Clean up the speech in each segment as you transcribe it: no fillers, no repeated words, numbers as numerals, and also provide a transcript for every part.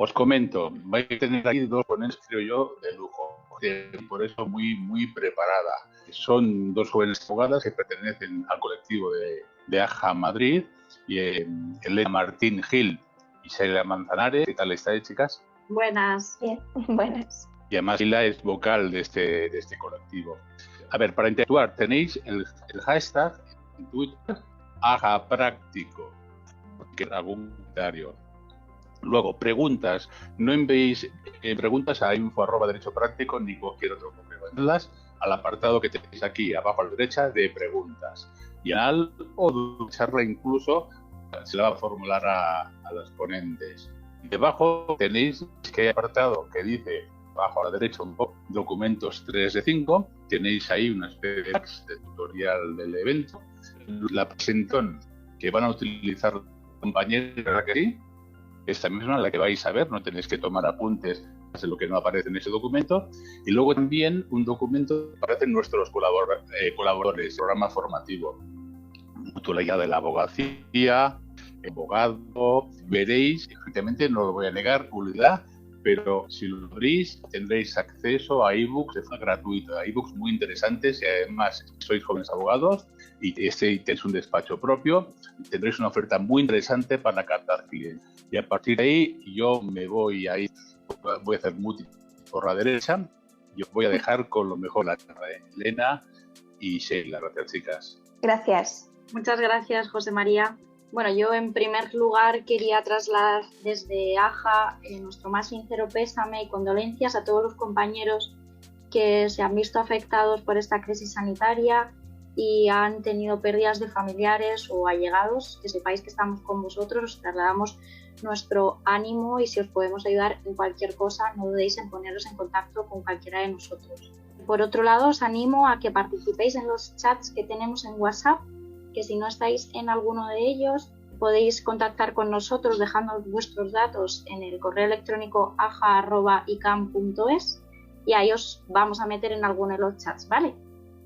Os comento, vais a tener aquí dos ponencias, creo yo, de lujo, por eso muy preparada. Son dos jóvenes abogadas que pertenecen al colectivo de AJA Madrid, y Elena Martín Gil y Sheila Manzanares. ¿Qué tal estáis, chicas? Buenas. Bien, buenas. Y además Sheila es vocal de este colectivo. A ver, para interactuar tenéis el hashtag en Twitter AJA Práctico, que algún comentario. Luego, preguntas. No enviéis preguntas a info@derechopráctico ni cualquier otro correo. Envíalas al apartado que tenéis aquí abajo a la derecha de preguntas. Y al o charla incluso se la va a formular a las ponentes. Debajo tenéis que hay apartado que dice abajo a la derecha un poco documentos 3 de 5. Tenéis ahí una especie de tutorial del evento. La presentación que van a utilizar los compañeros, ¿verdad que sí? Esta misma la que vais a ver, no tenéis que tomar apuntes de lo que no aparece en ese documento. Y luego también un documento que aparecen nuestros colaboradores, programa formativo, mutualidad de la abogacía, abogado. Veréis, efectivamente, no lo voy a negar, publicidad, pero si lo abrís tendréis acceso a ebooks de forma gratuita, ebooks muy interesantes, y además sois jóvenes abogados y tenéis un despacho propio, tendréis una oferta muy interesante para captar clientes. Y a partir de ahí yo me voy a ir, voy a hacer multi por la derecha, yo voy a dejar con lo mejor la charla de Elena y Sheila. Gracias, chicas. Gracias. Muchas gracias, José María. Bueno, yo en primer lugar quería trasladar desde AJA nuestro más sincero pésame y condolencias a todos los compañeros que se han visto afectados por esta crisis sanitaria y han tenido pérdidas de familiares o allegados. Que sepáis que estamos con vosotros, os trasladamos nuestro ánimo y si os podemos ayudar en cualquier cosa, no dudéis en poneros en contacto con cualquiera de nosotros. Por otro lado, os animo a que participéis en los chats que tenemos en WhatsApp, que si no estáis en alguno de ellos, podéis contactar con nosotros dejando vuestros datos en el correo electrónico aja@icam.es y ahí os vamos a meter en alguno de los chats, ¿vale?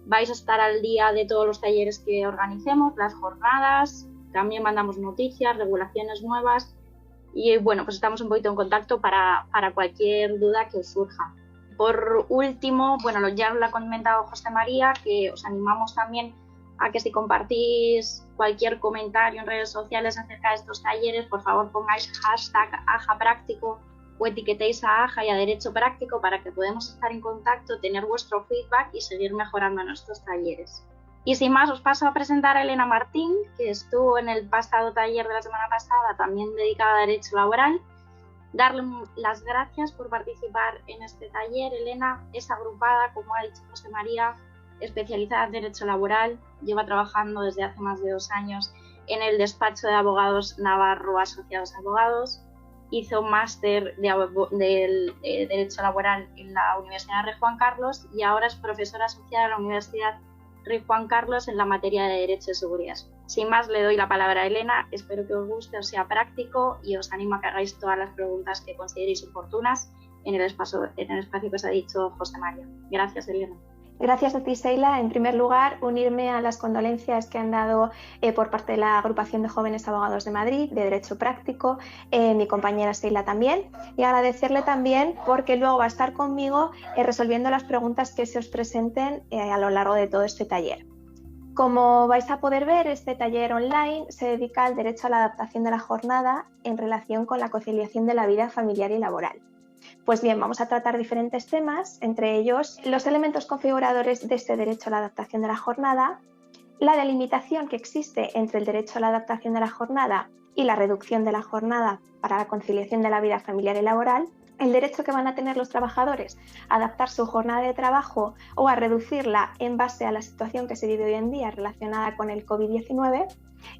Vais a estar al día de todos los talleres que organicemos, las jornadas, también mandamos noticias, regulaciones nuevas y bueno, pues estamos un poquito en contacto para cualquier duda que os surja. Por último, bueno, ya lo ha comentado José María, que os animamos también a que si compartís cualquier comentario en redes sociales acerca de estos talleres, por favor pongáis hashtag AJAPráctico o etiquetéis a AJA y a Derecho Práctico para que podamos estar en contacto, tener vuestro feedback y seguir mejorando nuestros talleres. Y sin más, os paso a presentar a Elena Martín, que estuvo en el pasado taller de la semana pasada, también dedicada a Derecho Laboral. Darle las gracias por participar en este taller. Elena es agrupada, como ha dicho José María, especializada en Derecho Laboral, lleva trabajando desde hace más de 2 años en el despacho de abogados Navarro Asociados Abogados, hizo un máster de Derecho Laboral en la Universidad Rey Juan Carlos y ahora es profesora asociada en la Universidad Rey Juan Carlos en la materia de Derecho de Seguridad. Sin más, le doy la palabra a Elena, espero que os guste, os sea práctico y os animo a que hagáis todas las preguntas que consideréis oportunas en el espacio que os ha dicho José María. Gracias, Elena. Gracias a ti, Sheila. En primer lugar, unirme a las condolencias que han dado por parte de la Agrupación de Jóvenes Abogados de Madrid, de Derecho Práctico, mi compañera Sheila también, y agradecerle también porque luego va a estar conmigo resolviendo las preguntas que se os presenten a lo largo de todo este taller. Como vais a poder ver, este taller online se dedica al derecho a la adaptación de la jornada en relación con la conciliación de la vida familiar y laboral. Pues bien, vamos a tratar diferentes temas, entre ellos los elementos configuradores de este derecho a la adaptación de la jornada, la delimitación que existe entre el derecho a la adaptación de la jornada y la reducción de la jornada para la conciliación de la vida familiar y laboral, el derecho que van a tener los trabajadores a adaptar su jornada de trabajo o a reducirla en base a la situación que se vive hoy en día relacionada con el COVID-19.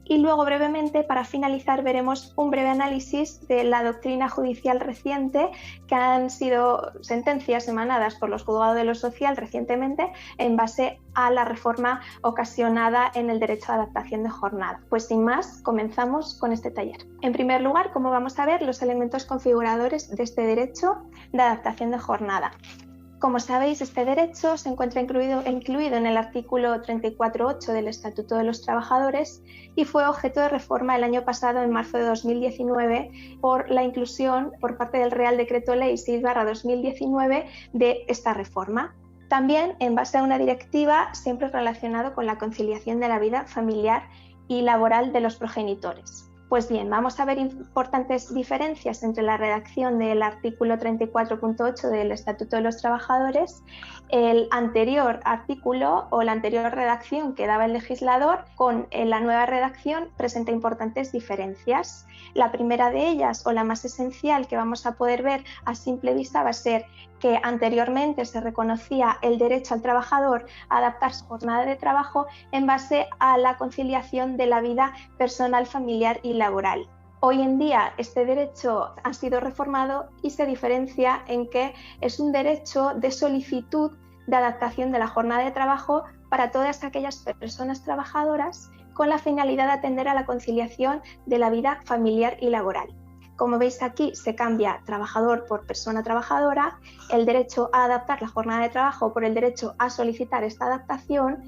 Y luego, brevemente, para finalizar, veremos un breve análisis de la doctrina judicial reciente, que han sido sentencias emanadas por los juzgados de lo social recientemente en base a la reforma ocasionada en el derecho a adaptación de jornada. Pues sin más, comenzamos con este taller. En primer lugar, como vamos a ver, los elementos configuradores de este derecho de adaptación de jornada. Como sabéis, este derecho se encuentra incluido en el artículo 34.8 del Estatuto de los Trabajadores y fue objeto de reforma el año pasado, en marzo de 2019, por la inclusión por parte del Real Decreto Ley 6/2019 de esta reforma. También en base a una directiva siempre relacionado con la conciliación de la vida familiar y laboral de los progenitores. Pues bien, vamos a ver importantes diferencias entre la redacción del artículo 34.8 del Estatuto de los Trabajadores, el anterior artículo o la anterior redacción que daba el legislador con la nueva redacción presenta importantes diferencias. La primera de ellas, o la más esencial que vamos a poder ver a simple vista, va a ser que anteriormente se reconocía el derecho al trabajador a adaptar su jornada de trabajo en base a la conciliación de la vida personal, familiar y laboral. Hoy en día este derecho ha sido reformado y se diferencia en que es un derecho de solicitud de adaptación de la jornada de trabajo para todas aquellas personas trabajadoras con la finalidad de atender a la conciliación de la vida familiar y laboral. Como veis aquí, se cambia trabajador por persona trabajadora, el derecho a adaptar la jornada de trabajo por el derecho a solicitar esta adaptación,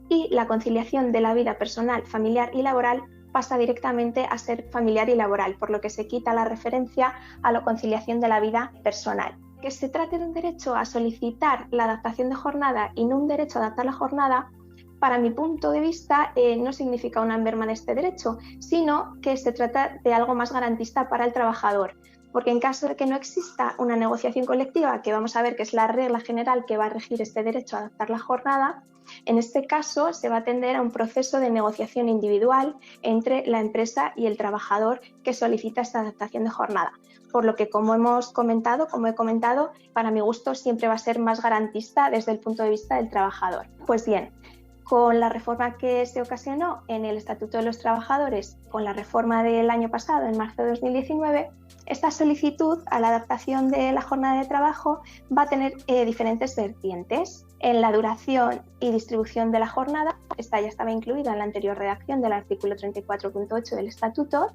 y la conciliación de la vida personal, familiar y laboral pasa directamente a ser familiar y laboral, por lo que se quita la referencia a la conciliación de la vida personal. Que se trate de un derecho a solicitar la adaptación de jornada y no un derecho a adaptar la jornada, para mi punto de vista, no significa una merma de este derecho, sino que se trata de algo más garantista para el trabajador. Porque en caso de que no exista una negociación colectiva, que vamos a ver que es la regla general que va a regir este derecho a adaptar la jornada, en este caso se va a atender a un proceso de negociación individual entre la empresa y el trabajador que solicita esta adaptación de jornada. Por lo que, como he comentado, para mi gusto siempre va a ser más garantista desde el punto de vista del trabajador. Pues bien, con la reforma que se ocasionó en el Estatuto de los Trabajadores, con la reforma del año pasado, en marzo de 2019, esta solicitud a la adaptación de la jornada de trabajo va a tener diferentes vertientes. En la duración y distribución de la jornada, esta ya estaba incluida en la anterior redacción del artículo 34.8 del Estatuto,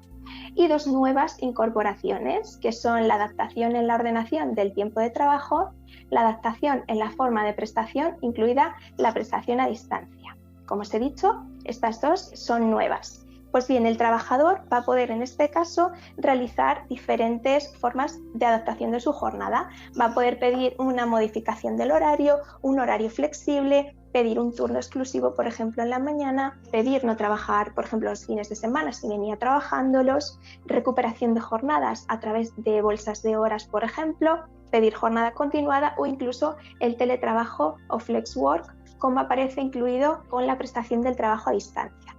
y dos nuevas incorporaciones, que son la adaptación en la ordenación del tiempo de trabajo, la adaptación en la forma de prestación, incluida la prestación a distancia. Como os he dicho, estas dos son nuevas. Pues bien, el trabajador va a poder en este caso realizar diferentes formas de adaptación de su jornada. Va a poder pedir una modificación del horario, un horario flexible, pedir un turno exclusivo, por ejemplo, en la mañana, pedir no trabajar, por ejemplo, los fines de semana si venía trabajándolos, recuperación de jornadas a través de bolsas de horas, por ejemplo, pedir jornada continuada o incluso el teletrabajo o flex work, como aparece incluido con la prestación del trabajo a distancia.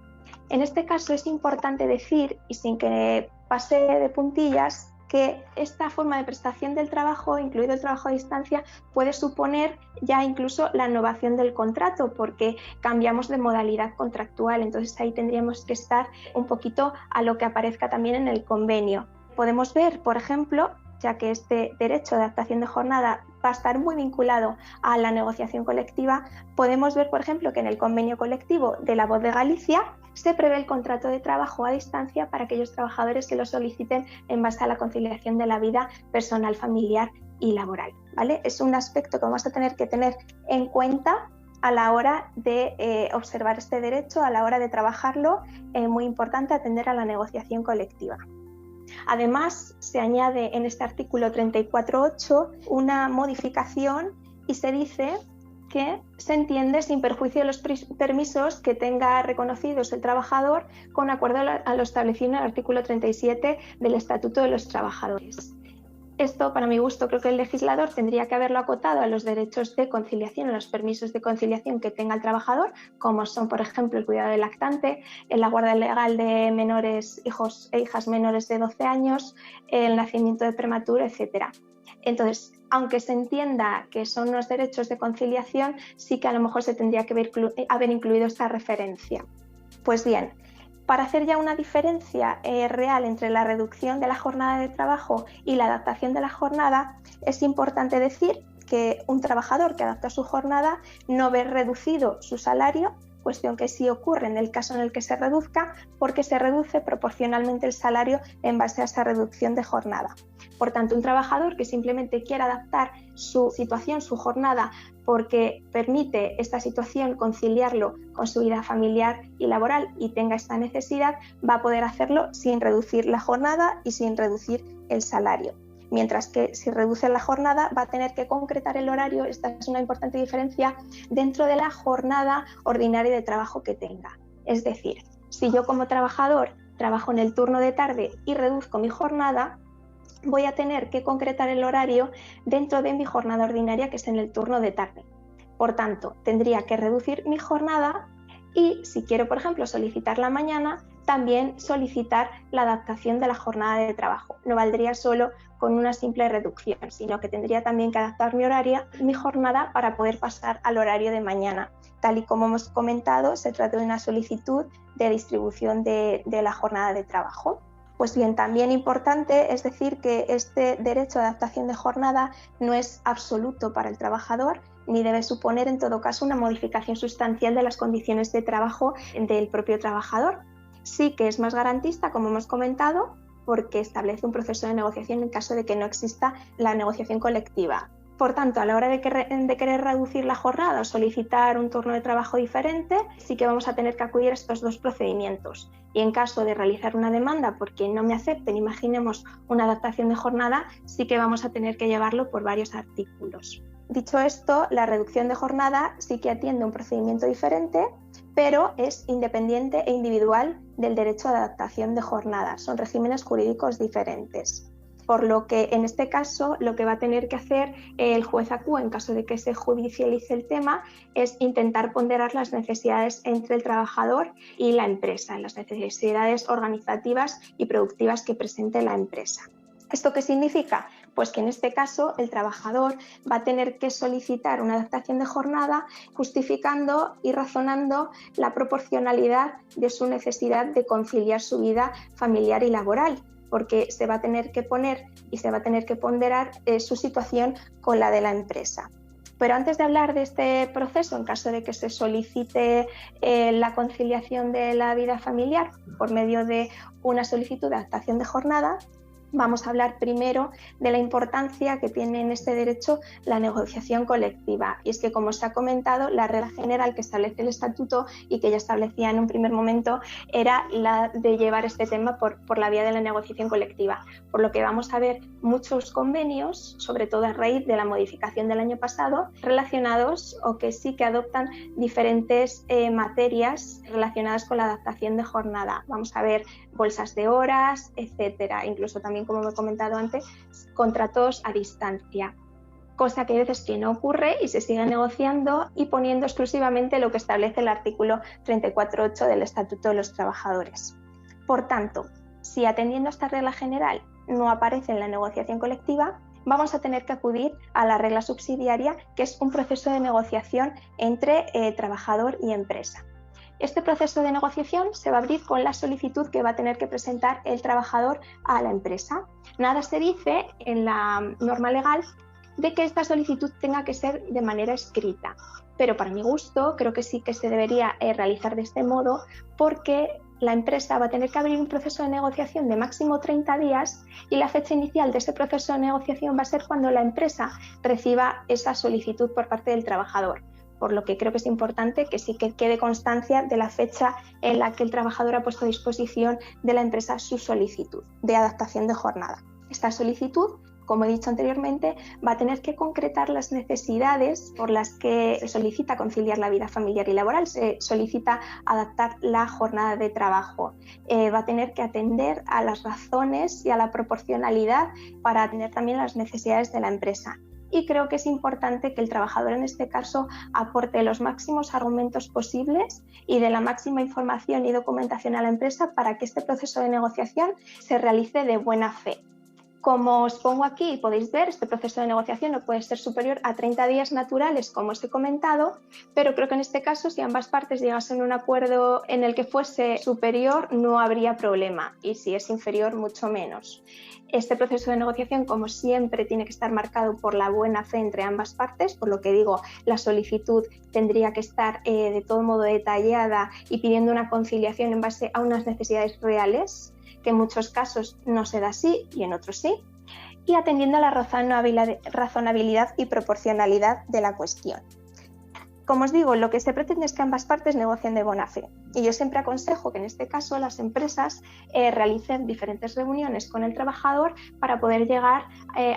En este caso es importante decir, y sin que pase de puntillas, que esta forma de prestación del trabajo, incluido el trabajo a distancia, puede suponer ya incluso la innovación del contrato, porque cambiamos de modalidad contractual. Entonces ahí tendríamos que estar un poquito a lo que aparezca también en el convenio. Podemos ver, por ejemplo, ya que este derecho de adaptación de jornada va a estar muy vinculado a la negociación colectiva, podemos ver, por ejemplo, que en el convenio colectivo de La Voz de Galicia se prevé el contrato de trabajo a distancia para aquellos trabajadores que lo soliciten en base a la conciliación de la vida personal, familiar y laboral, ¿vale? Es un aspecto que vamos a tener que tener en cuenta a la hora de observar este derecho, a la hora de trabajarlo, muy importante atender a la negociación colectiva. Además, se añade en este artículo 34.8 una modificación y se dice que se entiende sin perjuicio de los permisos que tenga reconocidos el trabajador con acuerdo a lo establecido en el artículo 37 del Estatuto de los Trabajadores. Esto, para mi gusto, creo que el legislador tendría que haberlo acotado a los derechos de conciliación, a los permisos de conciliación que tenga el trabajador, como son, por ejemplo, el cuidado del lactante, la guarda legal de menores, hijos e hijas menores de 12 años, el nacimiento de prematuro, etc. Entonces, aunque se entienda que son unos derechos de conciliación, sí que a lo mejor se tendría que haber incluido esta referencia. Pues bien, para hacer ya una diferencia real entre la reducción de la jornada de trabajo y la adaptación de la jornada, es importante decir que un trabajador que adapta su jornada no ve reducido su salario cuestión que sí ocurre en el caso en el que se reduzca, porque se reduce proporcionalmente el salario en base a esa reducción de jornada. Por tanto, un trabajador que simplemente quiera adaptar su situación, su jornada, porque permite esta situación conciliarlo con su vida familiar y laboral y tenga esta necesidad, va a poder hacerlo sin reducir la jornada y sin reducir el salario. Mientras que si reduce la jornada va a tener que concretar el horario, esta es una importante diferencia, dentro de la jornada ordinaria de trabajo que tenga. Es decir, si yo como trabajador trabajo en el turno de tarde y reduzco mi jornada, voy a tener que concretar el horario dentro de mi jornada ordinaria, que es en el turno de tarde. Por tanto, tendría que reducir mi jornada y si quiero, por ejemplo, solicitar la mañana, también solicitar la adaptación de la jornada de trabajo. No valdría solo con una simple reducción, sino que tendría también que adaptar mi jornada para poder pasar al horario de mañana. Tal y como hemos comentado, se trata de una solicitud de distribución de la jornada de trabajo. Pues bien, también importante es decir que este derecho a adaptación de jornada no es absoluto para el trabajador, ni debe suponer en todo caso una modificación sustancial de las condiciones de trabajo del propio trabajador. Sí que es más garantista, como hemos comentado, porque establece un proceso de negociación en caso de que no exista la negociación colectiva. Por tanto, a la hora de querer reducir la jornada o solicitar un turno de trabajo diferente, sí que vamos a tener que acudir a estos dos procedimientos. Y en caso de realizar una demanda porque no me acepten, imaginemos una adaptación de jornada, sí que vamos a tener que llevarlo por varios artículos. Dicho esto, la reducción de jornada sí que atiende un procedimiento diferente, pero es independiente e individual del derecho a adaptación de jornada. Son regímenes jurídicos diferentes. Por lo que en este caso lo que va a tener que hacer el juez ACU en caso de que se judicialice el tema es intentar ponderar las necesidades entre el trabajador y la empresa, las necesidades organizativas y productivas que presente la empresa. ¿Esto qué significa? Pues que en este caso el trabajador va a tener que solicitar una adaptación de jornada justificando y razonando la proporcionalidad de su necesidad de conciliar su vida familiar y laboral, porque se va a tener que poner y se va a tener que ponderar su situación con la de la empresa. Pero antes de hablar de este proceso, en caso de que se solicite la conciliación de la vida familiar por medio de una solicitud de adaptación de jornada, vamos a hablar primero de la importancia que tiene en este derecho la negociación colectiva. Y es que, como se ha comentado, la regla general que establece el Estatuto y que ya establecía en un primer momento era la de llevar este tema por la vía de la negociación colectiva. Por lo que vamos a ver muchos convenios, sobre todo a raíz de la modificación del año pasado, relacionados o que sí que adoptan diferentes materias relacionadas con la adaptación de jornada. Vamos a ver bolsas de horas, etcétera, incluso también, como he comentado antes, contratos a distancia, cosa que hay veces que no ocurre y se sigue negociando y poniendo exclusivamente lo que establece el artículo 34.8 del Estatuto de los Trabajadores. Por tanto, si atendiendo a esta regla general no aparece en la negociación colectiva, vamos a tener que acudir a la regla subsidiaria, que es un proceso de negociación entre trabajador y empresa. Este proceso de negociación se va a abrir con la solicitud que va a tener que presentar el trabajador a la empresa. Nada se dice en la norma legal de que esta solicitud tenga que ser de manera escrita, pero para mi gusto creo que sí que se debería realizar de este modo, porque la empresa va a tener que abrir un proceso de negociación de máximo 30 días y la fecha inicial de ese proceso de negociación va a ser cuando la empresa reciba esa solicitud por parte del trabajador. Por lo que creo que es importante que sí que quede constancia de la fecha en la que el trabajador ha puesto a disposición de la empresa su solicitud de adaptación de jornada. Esta solicitud, como he dicho anteriormente, va a tener que concretar las necesidades por las que se solicita conciliar la vida familiar y laboral, se solicita adaptar la jornada de trabajo. Va a tener que atender a las razones y a la proporcionalidad para atender también las necesidades de la empresa. Y creo que es importante que el trabajador en este caso aporte los máximos argumentos posibles y de la máxima información y documentación a la empresa para que este proceso de negociación se realice de buena fe. Como os pongo aquí, podéis ver, este proceso de negociación no puede ser superior a 30 días naturales, como os he comentado, pero creo que en este caso, si ambas partes llegasen a un acuerdo en el que fuese superior, no habría problema, y si es inferior, mucho menos. Este proceso de negociación, como siempre, tiene que estar marcado por la buena fe entre ambas partes, por lo que digo, la solicitud tendría que estar de todo modo detallada y pidiendo una conciliación en base a unas necesidades reales, que en muchos casos no se da así y en otros sí, y atendiendo a la razonabilidad y proporcionalidad de la cuestión. Como os digo, lo que se pretende es que ambas partes negocien de buena fe, y yo siempre aconsejo que en este caso las empresas realicen diferentes reuniones con el trabajador para poder llegar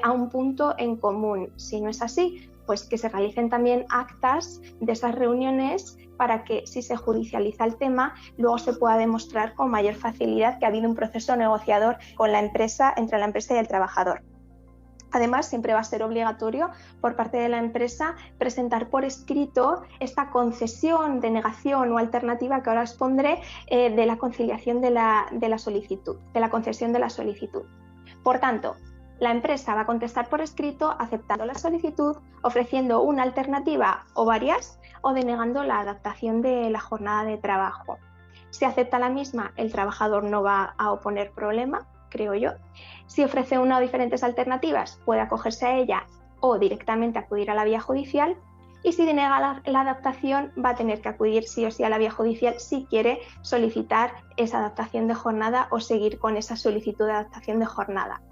a un punto en común. Si no es así, pues que se realicen también actas de esas reuniones para que, si se judicializa el tema, luego se pueda demostrar con mayor facilidad que ha habido un proceso negociador con la empresa, entre la empresa y el trabajador. Además, siempre va a ser obligatorio por parte de la empresa presentar por escrito esta concesión, denegación o alternativa que ahora os pondré de la conciliación de la solicitud, de la concesión de la solicitud. Por tanto, la empresa va a contestar por escrito aceptando la solicitud, ofreciendo una alternativa o varias, o denegando la adaptación de la jornada de trabajo. Si acepta la misma, el trabajador no va a oponer problema, creo yo. Si ofrece una o diferentes alternativas, puede acogerse a ella o directamente acudir a la vía judicial, y si denega la adaptación, va a tener que acudir sí o sí a la vía judicial si quiere solicitar esa adaptación de jornada o seguir con esa solicitud de adaptación de jornada.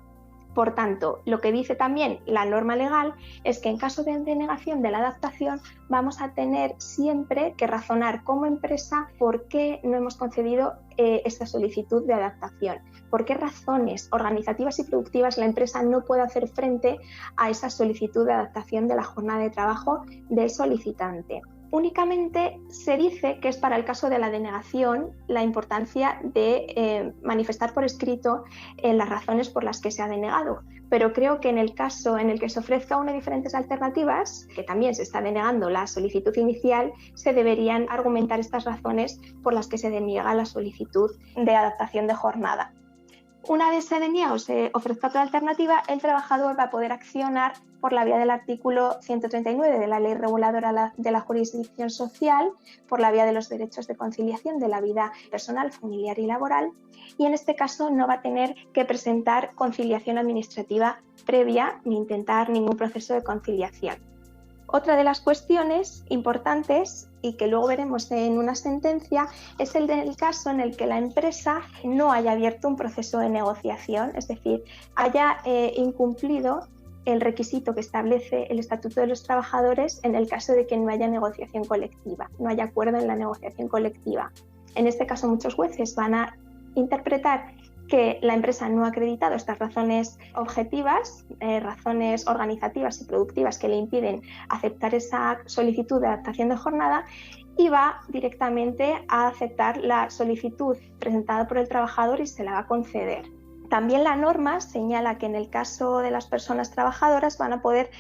Por tanto, lo que dice también la norma legal es que en caso de denegación de la adaptación vamos a tener siempre que razonar como empresa por qué no hemos concedido esta solicitud de adaptación, por qué razones organizativas y productivas la empresa no puede hacer frente a esa solicitud de adaptación de la jornada de trabajo del solicitante. Únicamente se dice que es para el caso de la denegación la importancia de manifestar por escrito las razones por las que se ha denegado, pero creo que en el caso en el que se ofrezca una de diferentes alternativas, que también se está denegando la solicitud inicial, se deberían argumentar estas razones por las que se deniega la solicitud de adaptación de jornada. Una vez se deniega o se ofrezca otra alternativa, el trabajador va a poder accionar por la vía del artículo 139 de la Ley Reguladora de la Jurisdicción Social, por la vía de los derechos de conciliación de la vida personal, familiar y laboral, y en este caso no va a tener que presentar conciliación administrativa previa ni intentar ningún proceso de conciliación. Otra de las cuestiones importantes y que luego veremos en una sentencia es el del caso en el que la empresa no haya abierto un proceso de negociación, es decir, haya incumplido el requisito que establece el Estatuto de los Trabajadores en el caso de que no haya negociación colectiva, no haya acuerdo en la negociación colectiva. En este caso, muchos jueces van a interpretar que la empresa no ha acreditado estas razones objetivas, razones organizativas y productivas que le impiden aceptar esa solicitud de adaptación de jornada, y va directamente a aceptar la solicitud presentada por el trabajador y se la va a conceder. También la norma señala que en el caso de las personas trabajadoras van a poder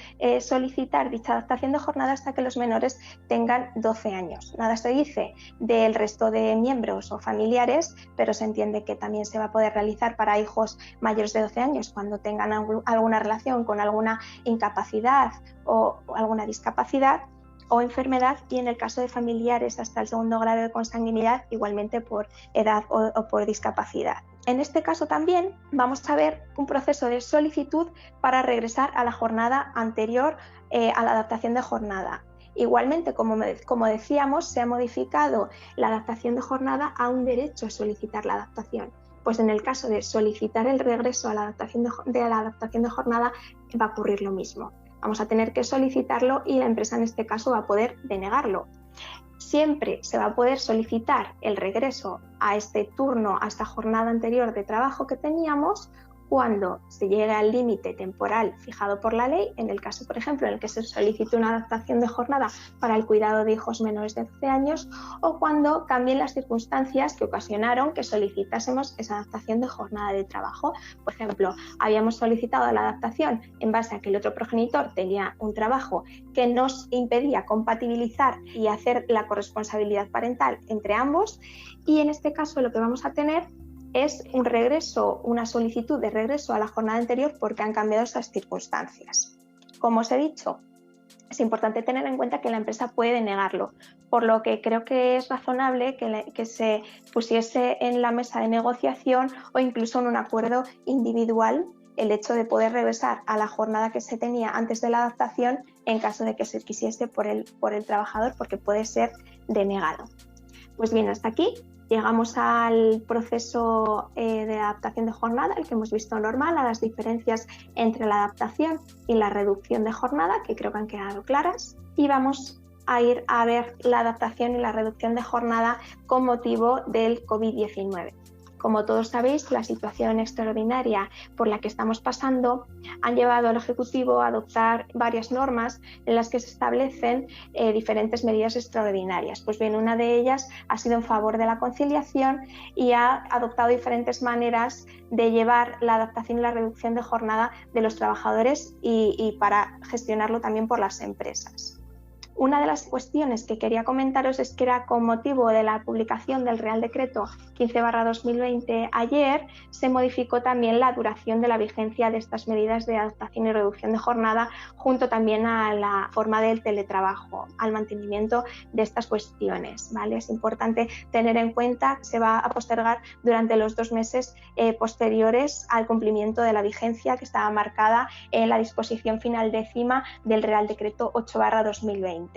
solicitar dicha adaptación de jornada hasta que los menores tengan 12 años. Nada se dice del resto de miembros o familiares, pero se entiende que también se va a poder realizar para hijos mayores de 12 años cuando tengan alguna relación con alguna incapacidad o alguna discapacidad o enfermedad, y en el caso de familiares hasta el segundo grado de consanguinidad, igualmente por edad o por discapacidad. En este caso también vamos a ver un proceso de solicitud para regresar a la jornada anterior a la adaptación de jornada. Igualmente, como decíamos, se ha modificado la adaptación de jornada a un derecho a solicitar la adaptación. Pues en el caso de solicitar el regreso a la adaptación de jornada va a ocurrir lo mismo. Vamos a tener que solicitarlo y la empresa en este caso va a poder denegarlo. Siempre se va a poder solicitar el regreso a este turno, a esta jornada anterior de trabajo que teníamos, cuando se llegue al límite temporal fijado por la ley, en el caso, por ejemplo, en el que se solicite una adaptación de jornada para el cuidado de hijos menores de 12 años, o cuando cambien las circunstancias que ocasionaron que solicitásemos esa adaptación de jornada de trabajo. Por ejemplo, habíamos solicitado la adaptación en base a que el otro progenitor tenía un trabajo que nos impedía compatibilizar y hacer la corresponsabilidad parental entre ambos, y en este caso lo que vamos a tener es un regreso, una solicitud de regreso a la jornada anterior porque han cambiado esas circunstancias. Como os he dicho, es importante tener en cuenta que la empresa puede negarlo, por lo que creo que es razonable que se pusiese en la mesa de negociación o incluso en un acuerdo individual el hecho de poder regresar a la jornada que se tenía antes de la adaptación en caso de que se quisiese por el trabajador, porque puede ser denegado. Pues bien, hasta aquí llegamos al proceso de adaptación de jornada, el que hemos visto normal, a las diferencias entre la adaptación y la reducción de jornada, que creo que han quedado claras, y vamos a ir a ver la adaptación y la reducción de jornada con motivo del COVID-19. Como todos sabéis, la situación extraordinaria por la que estamos pasando han llevado al Ejecutivo a adoptar varias normas en las que se establecen diferentes medidas extraordinarias. Pues bien, una de ellas ha sido en favor de la conciliación y ha adoptado diferentes maneras de llevar la adaptación y la reducción de jornada de los trabajadores y para gestionarlo también por las empresas. Una de las cuestiones que quería comentaros es que era con motivo de la publicación del Real Decreto 15/2020 ayer, se modificó también la duración de la vigencia de estas medidas de adaptación y reducción de jornada, junto también a la forma del teletrabajo, al mantenimiento de estas cuestiones, ¿vale? Es importante tener en cuenta que se va a postergar durante los 2 meses posteriores al cumplimiento de la vigencia que estaba marcada en la disposición final 10ª del Real Decreto 8/2020.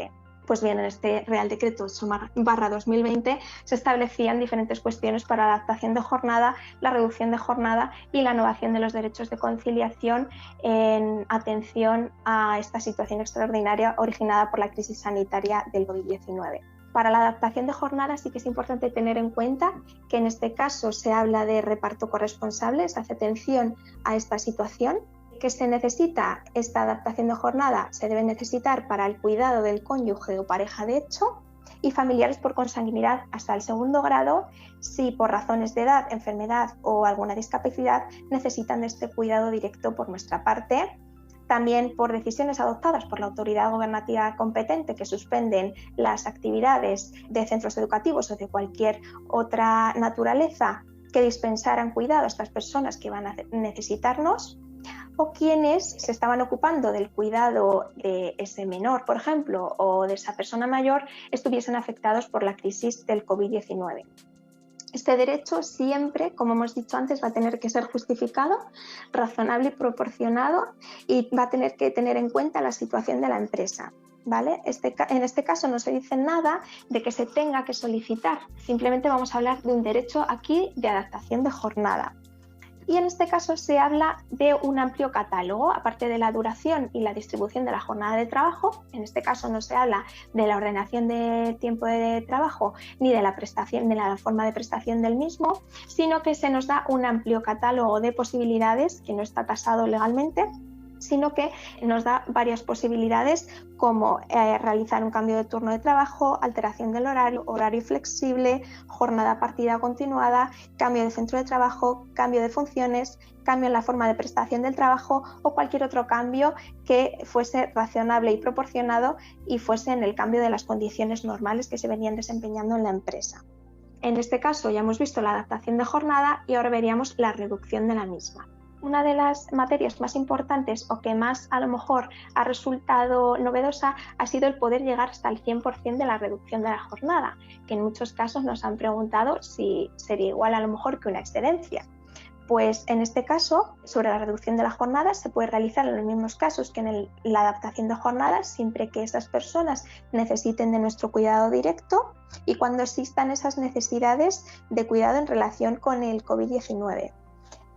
Pues bien, en este Real Decreto 8/2020 se establecían diferentes cuestiones para la adaptación de jornada, la reducción de jornada y la innovación de los derechos de conciliación en atención a esta situación extraordinaria originada por la crisis sanitaria del COVID-19. Para la adaptación de jornada sí que es importante tener en cuenta que en este caso se habla de reparto corresponsable, se hace atención a esta situación. ¿Qué se necesita? Esta adaptación de jornada se debe necesitar para el cuidado del cónyuge o pareja de hecho y familiares por consanguinidad hasta el 2º grado, si por razones de edad, enfermedad o alguna discapacidad necesitan de este cuidado directo por nuestra parte. También por decisiones adoptadas por la autoridad gubernativa competente que suspenden las actividades de centros educativos o de cualquier otra naturaleza que dispensaran cuidado a estas personas que van a necesitarnos, o quienes se estaban ocupando del cuidado de ese menor, por ejemplo, o de esa persona mayor, estuviesen afectados por la crisis del COVID-19. Este derecho siempre, como hemos dicho antes, va a tener que ser justificado, razonable y proporcionado, y va a tener que tener en cuenta la situación de la empresa, ¿vale? En este caso no se dice nada de que se tenga que solicitar, simplemente vamos a hablar de un derecho aquí de adaptación de jornada. Y en este caso se habla de un amplio catálogo, aparte de la duración y la distribución de la jornada de trabajo. En este caso no se habla de la ordenación de tiempo de trabajo ni de la prestación, ni de la forma de prestación del mismo, sino que se nos da un amplio catálogo de posibilidades que no está tasado legalmente, sino que nos da varias posibilidades como realizar un cambio de turno de trabajo, alteración del horario, horario flexible, jornada partida continuada, cambio de centro de trabajo, cambio de funciones, cambio en la forma de prestación del trabajo o cualquier otro cambio que fuese razonable y proporcionado y fuese en el cambio de las condiciones normales que se venían desempeñando en la empresa. En este caso ya hemos visto la adaptación de jornada y ahora veríamos la reducción de la misma. Una de las materias más importantes o que más a lo mejor ha resultado novedosa ha sido el poder llegar hasta el 100% de la reducción de la jornada, que en muchos casos nos han preguntado si sería igual a lo mejor que una excedencia. Pues en este caso, sobre la reducción de la jornada, se puede realizar en los mismos casos que en la adaptación de jornada, siempre que esas personas necesiten de nuestro cuidado directo y cuando existan esas necesidades de cuidado en relación con el COVID-19.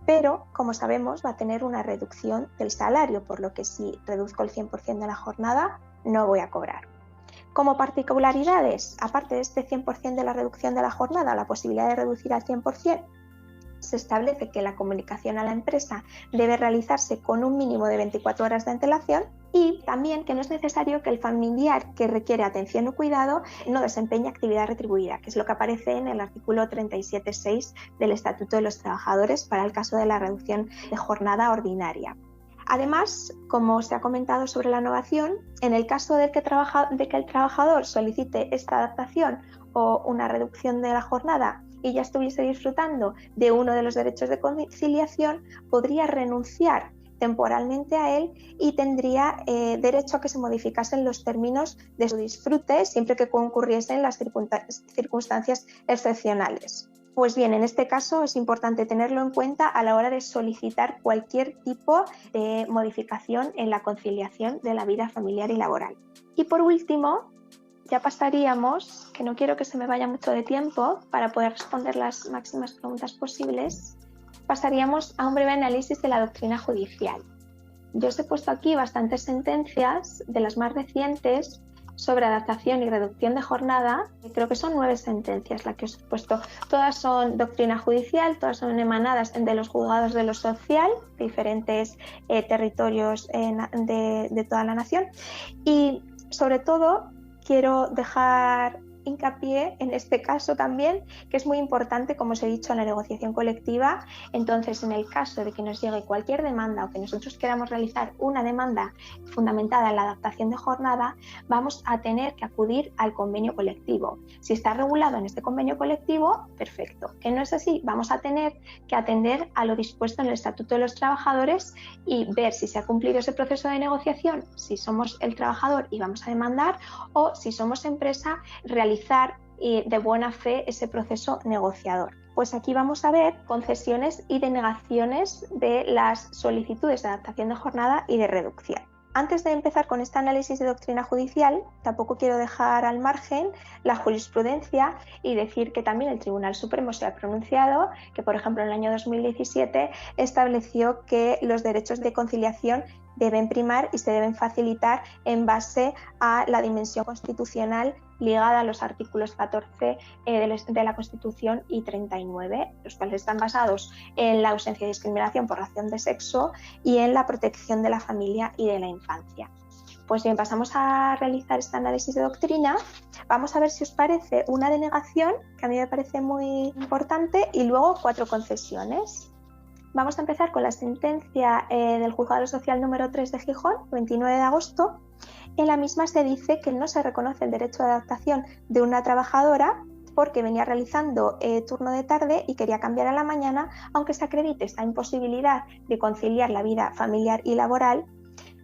Pero, como sabemos, va a tener una reducción del salario, por lo que si reduzco el 100% de la jornada, no voy a cobrar. Como particularidades, aparte de este 100% de la reducción de la jornada, la posibilidad de reducir al 100%, se establece que la comunicación a la empresa debe realizarse con un mínimo de 24 horas de antelación y también que no es necesario que el familiar que requiere atención o cuidado no desempeñe actividad retribuida, que es lo que aparece en el artículo 37.6 del Estatuto de los Trabajadores para el caso de la reducción de jornada ordinaria. Además, como se ha comentado sobre la innovación, en el caso de que el trabajador solicite esta adaptación o una reducción de la jornada y ya estuviese disfrutando de uno de los derechos de conciliación, podría renunciar temporalmente a él y tendría derecho a que se modificasen los términos de su disfrute siempre que concurriesen las circunstancias excepcionales. Pues bien, en este caso es importante tenerlo en cuenta a la hora de solicitar cualquier tipo de modificación en la conciliación de la vida familiar y laboral. Y por último, ya pasaríamos, que no quiero que se me vaya mucho de tiempo para poder responder las máximas preguntas posibles, pasaríamos a un breve análisis de la doctrina judicial. Yo os he puesto aquí bastantes sentencias de las más recientes sobre adaptación y reducción de jornada. Creo que son 9 sentencias las que os he puesto. Todas son doctrina judicial, todas son emanadas de los juzgados de lo social, de diferentes territorios de toda la nación. Y sobre todo quiero dejar hincapié en este caso también, que es muy importante, como os he dicho, en la negociación colectiva. Entonces, en el caso de que nos llegue cualquier demanda o que nosotros queramos realizar una demanda fundamentada en la adaptación de jornada, vamos a tener que acudir al convenio colectivo. Si está regulado en este convenio colectivo, perfecto. Que no es así, vamos a tener que atender a lo dispuesto en el Estatuto de los Trabajadores y ver si se ha cumplido ese proceso de negociación, si somos el trabajador y vamos a demandar, o si somos empresa, realizar de buena fe ese proceso negociador. Pues aquí vamos a ver concesiones y denegaciones de las solicitudes de adaptación de jornada y de reducción. Antes de empezar con este análisis de doctrina judicial, tampoco quiero dejar al margen la jurisprudencia y decir que también el Tribunal Supremo se ha pronunciado, que por ejemplo en el año 2017 estableció que los derechos de conciliación deben primar y se deben facilitar en base a la dimensión constitucional ligada a los artículos 14 de la Constitución y 39, los cuales están basados en la ausencia de discriminación por razón de sexo y en la protección de la familia y de la infancia. Pues bien, pasamos a realizar este análisis de doctrina. Vamos a ver si os parece una denegación, que a mí me parece muy importante, y luego 4 concesiones. Vamos a empezar con la sentencia del Juzgado Social número 3 de Gijón, 29 de agosto. En la misma se dice que no se reconoce el derecho de adaptación de una trabajadora porque venía realizando turno de tarde y quería cambiar a la mañana, aunque se acredite esta imposibilidad de conciliar la vida familiar y laboral,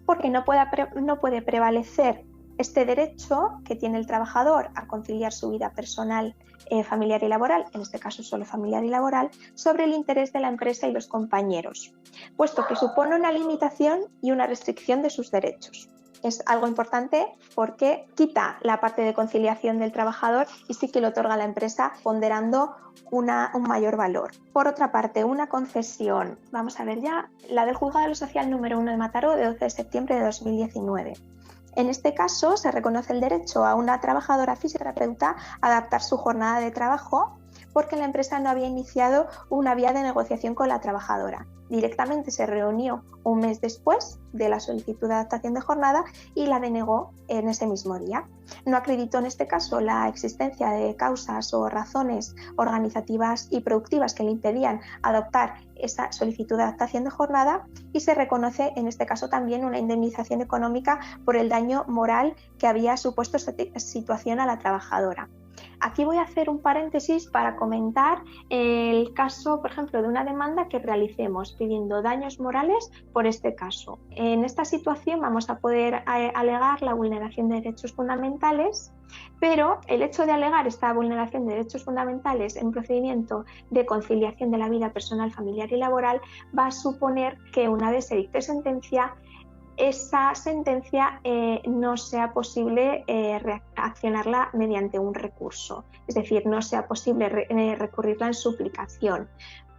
porque no puede prevalecer este derecho que tiene el trabajador a conciliar su vida personal, familiar y laboral, en este caso solo familiar y laboral, sobre el interés de la empresa y los compañeros, puesto que supone una limitación y una restricción de sus derechos. Es algo importante porque quita la parte de conciliación del trabajador y sí que le otorga a la empresa ponderando un mayor valor. Por otra parte, una concesión, vamos a ver ya, la del Juzgado de lo Social número 1 de Mataró de 12 de septiembre de 2019. En este caso se reconoce el derecho a una trabajadora fisioterapeuta a adaptar su jornada de trabajo porque la empresa no había iniciado una vía de negociación con la trabajadora. Directamente se reunió un mes después de la solicitud de adaptación de jornada y la denegó en ese mismo día. No acreditó en este caso la existencia de causas o razones organizativas y productivas que le impedían adoptar esa solicitud de adaptación de jornada y se reconoce en este caso también una indemnización económica por el daño moral que había supuesto esta situación a la trabajadora. Aquí voy a hacer un paréntesis para comentar el caso, por ejemplo, de una demanda que realicemos pidiendo daños morales por este caso. En esta situación vamos a poder alegar la vulneración de derechos fundamentales, pero el hecho de alegar esta vulneración de derechos fundamentales en procedimiento de conciliación de la vida personal, familiar y laboral va a suponer que una vez se dicte sentencia, esa sentencia no sea posible reaccionarla mediante un recurso, es decir, no sea posible recurrirla en suplicación,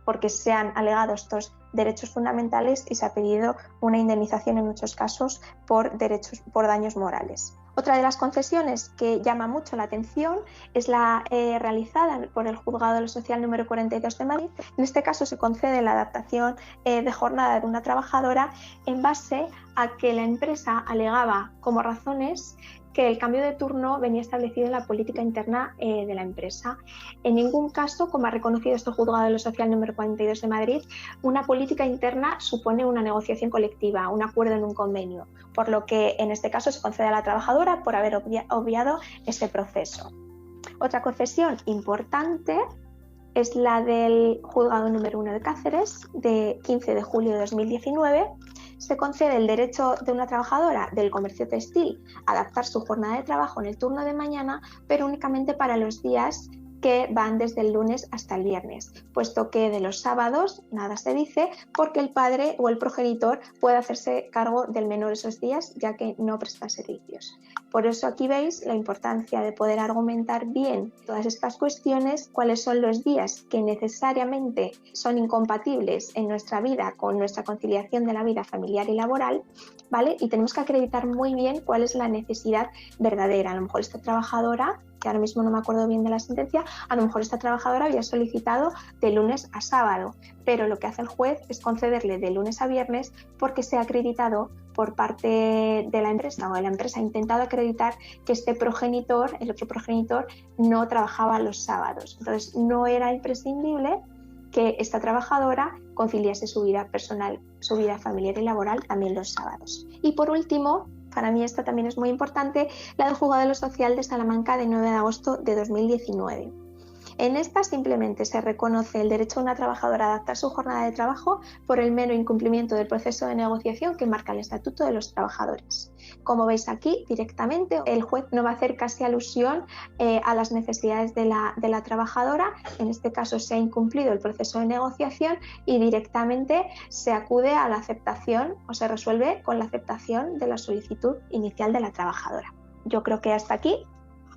porque se han alegado estos derechos fundamentales y se ha pedido una indemnización en muchos casos por daños morales. Otra de las concesiones que llama mucho la atención es la realizada por el Juzgado de lo Social número 42 de Madrid. En este caso se concede la adaptación de jornada de una trabajadora en base a que la empresa alegaba como razones que el cambio de turno venía establecido en la política interna de la empresa. En ningún caso, como ha reconocido este Juzgado de lo Social número 42 de Madrid, una política interna supone una negociación colectiva, un acuerdo en un convenio, por lo que en este caso se concede a la trabajadora por haber obviado ese proceso. Otra concesión importante es la del Juzgado número 1 de Cáceres, de 15 de julio de 2019. Se concede el derecho de una trabajadora del comercio textil a adaptar su jornada de trabajo en el turno de mañana, pero únicamente para los días que van desde el lunes hasta el viernes, puesto que de los sábados nada se dice, porque el padre o el progenitor puede hacerse cargo del menor esos días, ya que no presta servicios. Por eso aquí veis la importancia de poder argumentar bien todas estas cuestiones, cuáles son los días que necesariamente son incompatibles en nuestra vida con nuestra conciliación de la vida familiar y laboral, ¿vale? Y tenemos que acreditar muy bien cuál es la necesidad verdadera. A lo mejor esta trabajadora, que ahora mismo no me acuerdo bien de la sentencia, a lo mejor esta trabajadora había solicitado de lunes a sábado, pero lo que hace el juez es concederle de lunes a viernes porque se ha acreditado por parte de la empresa, o la empresa ha intentado acreditar que este progenitor, el otro progenitor, no trabajaba los sábados. Entonces no era imprescindible que esta trabajadora conciliase su vida personal, su vida familiar y laboral también los sábados. Y por último, para mí esta también es muy importante, la del Juzgado de lo Social de Salamanca de 9 de agosto de 2019. En esta simplemente se reconoce el derecho de una trabajadora a adaptar su jornada de trabajo por el mero incumplimiento del proceso de negociación que marca el Estatuto de los Trabajadores. Como veis aquí, directamente el juez no va a hacer casi alusión a las necesidades de la trabajadora. En este caso se ha incumplido el proceso de negociación y directamente se acude a la aceptación o se resuelve con la aceptación de la solicitud inicial de la trabajadora. Yo creo que hasta aquí.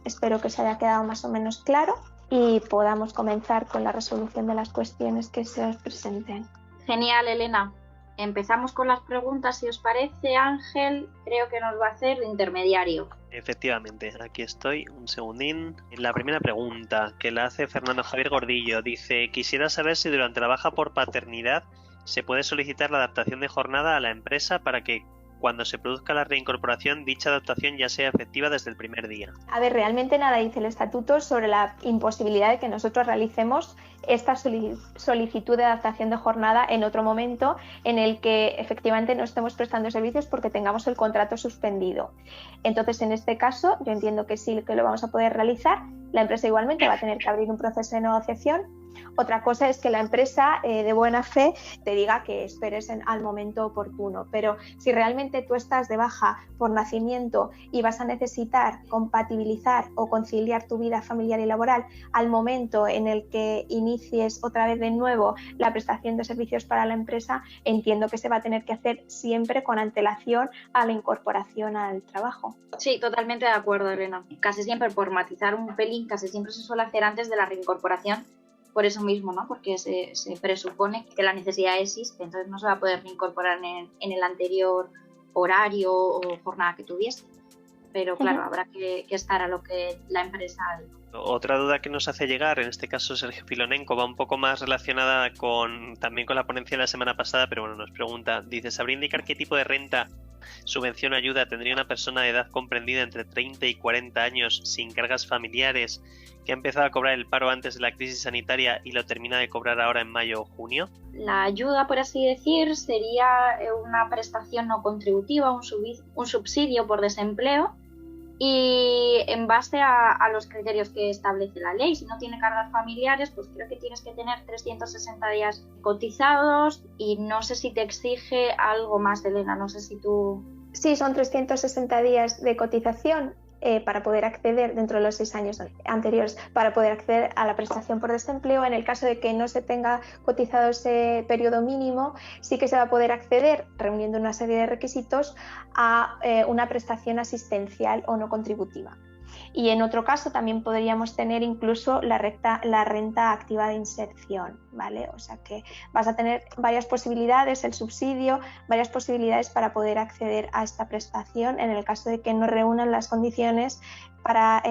Espero que se haya quedado más o menos claro y podamos comenzar con la resolución de las cuestiones que se os presenten. Genial, Elena. Empezamos con las preguntas, si os parece. Ángel, creo que nos va a hacer de intermediario. Efectivamente, aquí estoy, un segundín. La primera pregunta, que la hace Fernando Javier Gordillo, dice: quisiera saber si durante la baja por paternidad se puede solicitar la adaptación de jornada a la empresa para que cuando se produzca la reincorporación, dicha adaptación ya sea efectiva desde el primer día. A ver, realmente nada dice el estatuto sobre la imposibilidad de que nosotros realicemos esta solicitud de adaptación de jornada en otro momento en el que efectivamente no estemos prestando servicios porque tengamos el contrato suspendido. Entonces, en este caso, yo entiendo que sí que lo vamos a poder realizar. La empresa igualmente va a tener que abrir un proceso de negociación. Otra cosa es que la empresa de buena fe te diga que esperes al momento oportuno, pero si realmente tú estás de baja por nacimiento y vas a necesitar compatibilizar o conciliar tu vida familiar y laboral al momento en el que inicies otra vez de nuevo la prestación de servicios para la empresa, entiendo que se va a tener que hacer siempre con antelación a la incorporación al trabajo. Sí, totalmente de acuerdo, Elena. Casi siempre, por matizar un pelín, casi siempre se suele hacer antes de la reincorporación. Por eso mismo, ¿no? Porque se presupone que la necesidad existe, entonces no se va a poder reincorporar en el anterior horario o jornada que tuviese. Pero claro, habrá que estar a lo que la empresa... Otra duda que nos hace llegar, en este caso Sergio Filonenko, va un poco más relacionada también con la ponencia de la semana pasada, pero bueno, nos pregunta, dice: ¿sabría indicar qué tipo de renta, subvención o ayuda tendría una persona de edad comprendida entre 30 y 40 años sin cargas familiares que ha empezado a cobrar el paro antes de la crisis sanitaria y lo termina de cobrar ahora en mayo o junio? La ayuda, por así decir, sería una prestación no contributiva, un subsidio por desempleo, y en base a los criterios que establece la ley. Si no tiene cargas familiares, pues creo que tienes que tener 360 días cotizados y no sé si te exige algo más, Elena, no sé si tú... Sí, son 360 días de cotización para poder acceder dentro de los 6 años anteriores, para poder acceder a la prestación por desempleo. En el caso de que no se tenga cotizado ese periodo mínimo, sí que se va a poder acceder, reuniendo una serie de requisitos, a una prestación asistencial o no contributiva. Y en otro caso también podríamos tener incluso la renta activa de inserción, ¿vale? O sea que vas a tener varias posibilidades, el subsidio, varias posibilidades para poder acceder a esta prestación en el caso de que no reúnan las condiciones para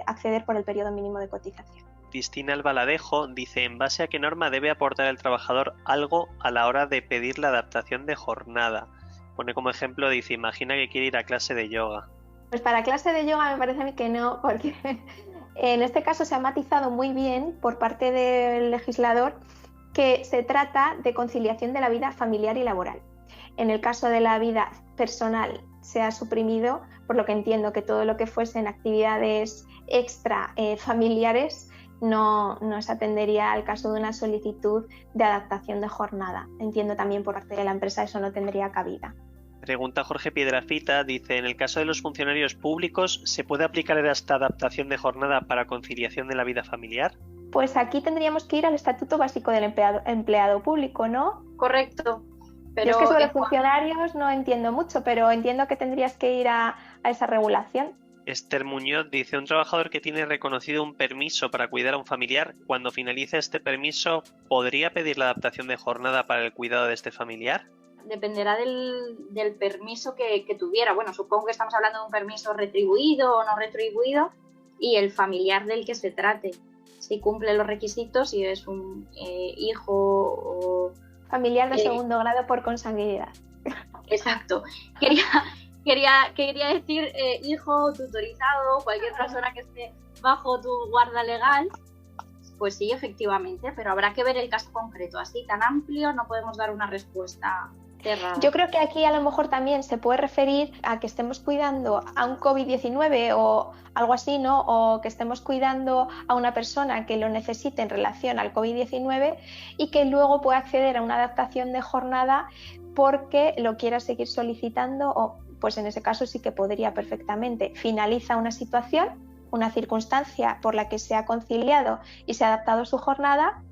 acceder por el periodo mínimo de cotización. Cristina Albaladejo dice: ¿en base a qué norma debe aportar el trabajador algo a la hora de pedir la adaptación de jornada? Pone como ejemplo, dice: imagina que quiere ir a clase de yoga. Pues para clase de yoga me parece a mí que no, porque en este caso se ha matizado muy bien por parte del legislador que se trata de conciliación de la vida familiar y laboral. En el caso de la vida personal se ha suprimido, por lo que entiendo que todo lo que fuesen actividades extra familiares no se atendería al caso de una solicitud de adaptación de jornada. Entiendo también por parte de la empresa eso no tendría cabida. Pregunta Jorge Piedrafita, dice, en el caso de los funcionarios públicos, ¿se puede aplicar esta adaptación de jornada para conciliación de la vida familiar? Pues aquí tendríamos que ir al Estatuto Básico del Empleado Público, ¿no? Correcto. Pero yo es que sobre los funcionarios no entiendo mucho, pero entiendo que tendrías que ir a esa regulación. Esther Muñoz dice, un trabajador que tiene reconocido un permiso para cuidar a un familiar, cuando finalice este permiso, ¿podría pedir la adaptación de jornada para el cuidado de este familiar? Dependerá del permiso que tuviera. Bueno, supongo que estamos hablando de un permiso retribuido o no retribuido y el familiar del que se trate. Si cumple los requisitos, si es un hijo o... Familiar de segundo grado por consanguinidad. Exacto. Quería decir hijo tutorizado, cualquier persona que esté bajo tu guarda legal. Pues sí, efectivamente, pero habrá que ver el caso concreto. Así tan amplio no podemos dar una respuesta cerrada. Yo creo que aquí a lo mejor también se puede referir a que estemos cuidando a un COVID-19 o algo así, ¿no? O que estemos cuidando a una persona que lo necesite en relación al COVID-19 y que luego pueda acceder a una adaptación de jornada porque lo quiera seguir solicitando o pues en ese caso sí que podría perfectamente. Finaliza una situación, una circunstancia por la que se ha conciliado y se ha adaptado su jornada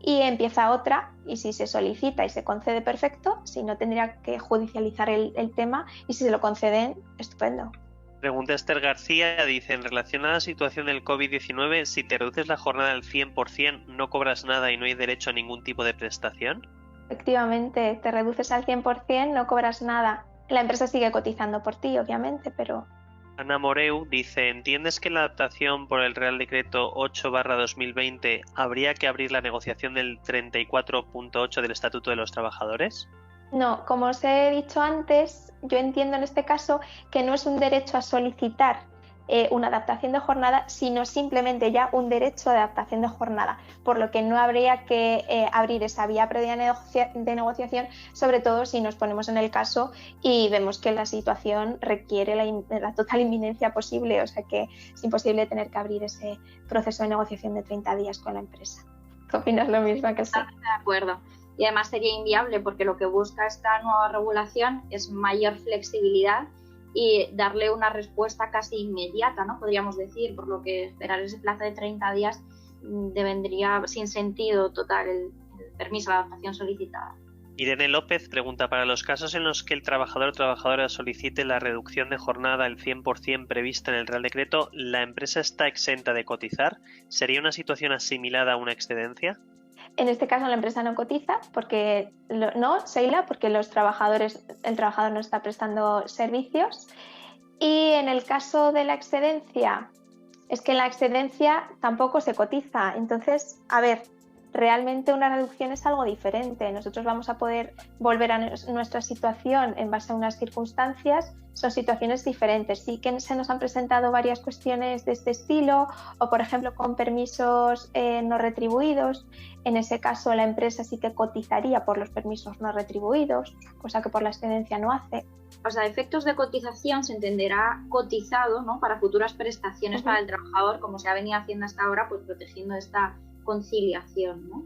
y empieza otra y si se solicita y se concede perfecto, si no tendría que judicializar el tema y si se lo conceden, estupendo. Pregunta Esther García, dice, en relación a la situación del COVID-19, si te reduces la jornada al 100%, ¿no cobras nada y no hay derecho a ningún tipo de prestación? Efectivamente, te reduces al 100%, no cobras nada. La empresa sigue cotizando por ti, obviamente, pero... Ana Moreu dice, ¿entiendes que en la adaptación por el Real Decreto 8/2020 habría que abrir la negociación del 34.8 del Estatuto de los Trabajadores? No, como os he dicho antes, yo entiendo en este caso que no es un derecho a solicitar una adaptación de jornada, sino simplemente ya un derecho de adaptación de jornada, por lo que no habría que abrir esa vía previa de negociación, sobre todo si nos ponemos en el caso y vemos que la situación requiere la total inminencia posible, o sea que es imposible tener que abrir ese proceso de negociación de 30 días con la empresa. ¿Qué opinas lo mismo que sí? De acuerdo. Y además sería inviable porque lo que busca esta nueva regulación es mayor flexibilidad y darle una respuesta casi inmediata, ¿no? Podríamos decir, por lo que esperar ese plazo de 30 días vendría sin sentido total el permiso de adaptación solicitada. Irene López pregunta, para los casos en los que el trabajador o trabajadora solicite la reducción de jornada al 100% prevista en el Real Decreto, ¿la empresa está exenta de cotizar? ¿Sería una situación asimilada a una excedencia? En este caso la empresa no cotiza porque Seila, porque el trabajador no está prestando servicios. Y en el caso de la excedencia, es que en la excedencia tampoco se cotiza. Entonces, a ver, realmente una reducción es algo diferente. Nosotros vamos a poder volver a nuestra situación en base a unas circunstancias, son situaciones diferentes. Sí que se nos han presentado varias cuestiones de este estilo o, por ejemplo, con permisos no retribuidos. En ese caso, la empresa sí que cotizaría por los permisos no retribuidos, cosa que por la excedencia no hace. O sea, a efectos de cotización se entenderá cotizado, ¿no?, para futuras prestaciones para el trabajador, como se ha venido haciendo hasta ahora, pues protegiendo esta conciliación, ¿no?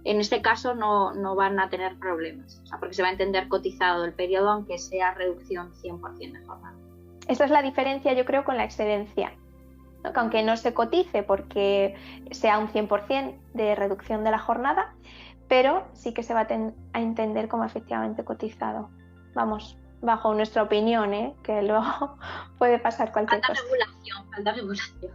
En este caso no van a tener problemas, o sea, porque se va a entender cotizado el periodo aunque sea reducción 100% de jornada. Esa es la diferencia, yo creo, con la excedencia, ¿no? Que aunque no se cotice porque sea un 100% de reducción de la jornada, pero sí que se va a entender como efectivamente cotizado. Vamos, bajo nuestra opinión, que luego puede pasar cualquier cosa. Falta regulación.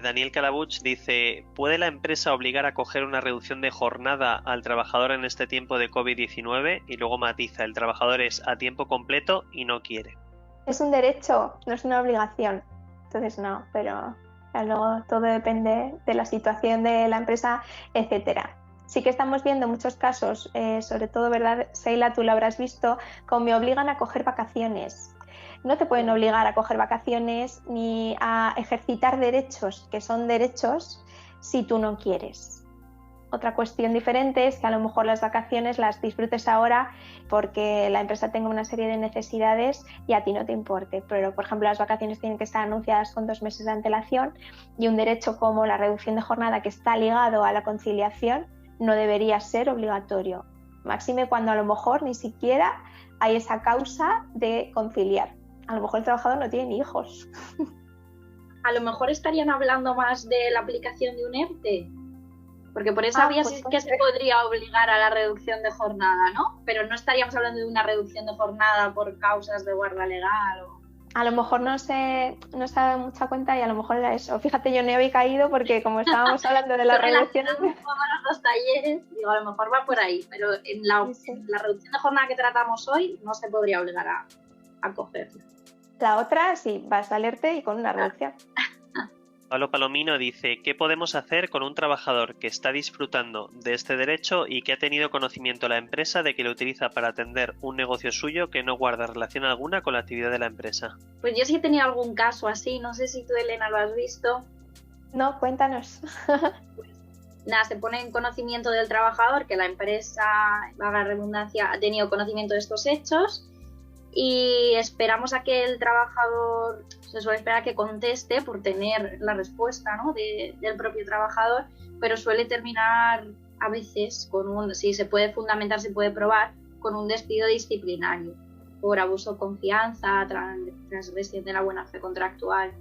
Daniel Calabuch dice, ¿puede la empresa obligar a coger una reducción de jornada al trabajador en este tiempo de COVID-19? Y luego matiza, el trabajador es a tiempo completo y no quiere. Es un derecho, no es una obligación. Entonces no, pero luego todo depende de la situación de la empresa, etcétera. Sí que estamos viendo muchos casos, sobre todo, ¿verdad, Seila? Tú lo habrás visto, como me obligan a coger vacaciones. No te pueden obligar a coger vacaciones ni a ejercitar derechos, que son derechos, si tú no quieres. Otra cuestión diferente es que a lo mejor las vacaciones las disfrutes ahora porque la empresa tenga una serie de necesidades y a ti no te importe. Pero, por ejemplo, las vacaciones tienen que estar anunciadas con 2 meses de antelación y un derecho como la reducción de jornada que está ligado a la conciliación no debería ser obligatorio. Máxime cuando a lo mejor ni siquiera hay esa causa de conciliar. A lo mejor el trabajador no tiene ni hijos. A lo mejor estarían hablando más de la aplicación de un ERTE. Porque por esa vía sí que se podría obligar a la reducción de jornada, ¿no? Pero no estaríamos hablando de una reducción de jornada por causas de guarda legal o... A lo mejor no se da mucha cuenta y a lo mejor era eso. Fíjate, yo no había caído porque como estábamos hablando de la reducción... Con los dos talleres, digo, a lo mejor va por ahí, pero en la reducción de jornada que tratamos hoy no se podría obligar a cogerla. La otra sí, vas al ERTE y con una reducción. Pablo Palomino dice, ¿qué podemos hacer con un trabajador que está disfrutando de este derecho y que ha tenido conocimiento la empresa de que lo utiliza para atender un negocio suyo que no guarda relación alguna con la actividad de la empresa? Pues yo sí he tenido algún caso así, no sé si tú, Elena, lo has visto. No, cuéntanos. Nada, se pone en conocimiento del trabajador que la empresa, vaga redundancia, ha tenido conocimiento de estos hechos y esperamos a que el trabajador, se suele esperar a que conteste por tener la respuesta, ¿no?, del propio trabajador, pero suele terminar a veces con si se puede fundamentar, se puede probar, con un despido disciplinario por abuso de confianza, transgresión de la buena fe contractual,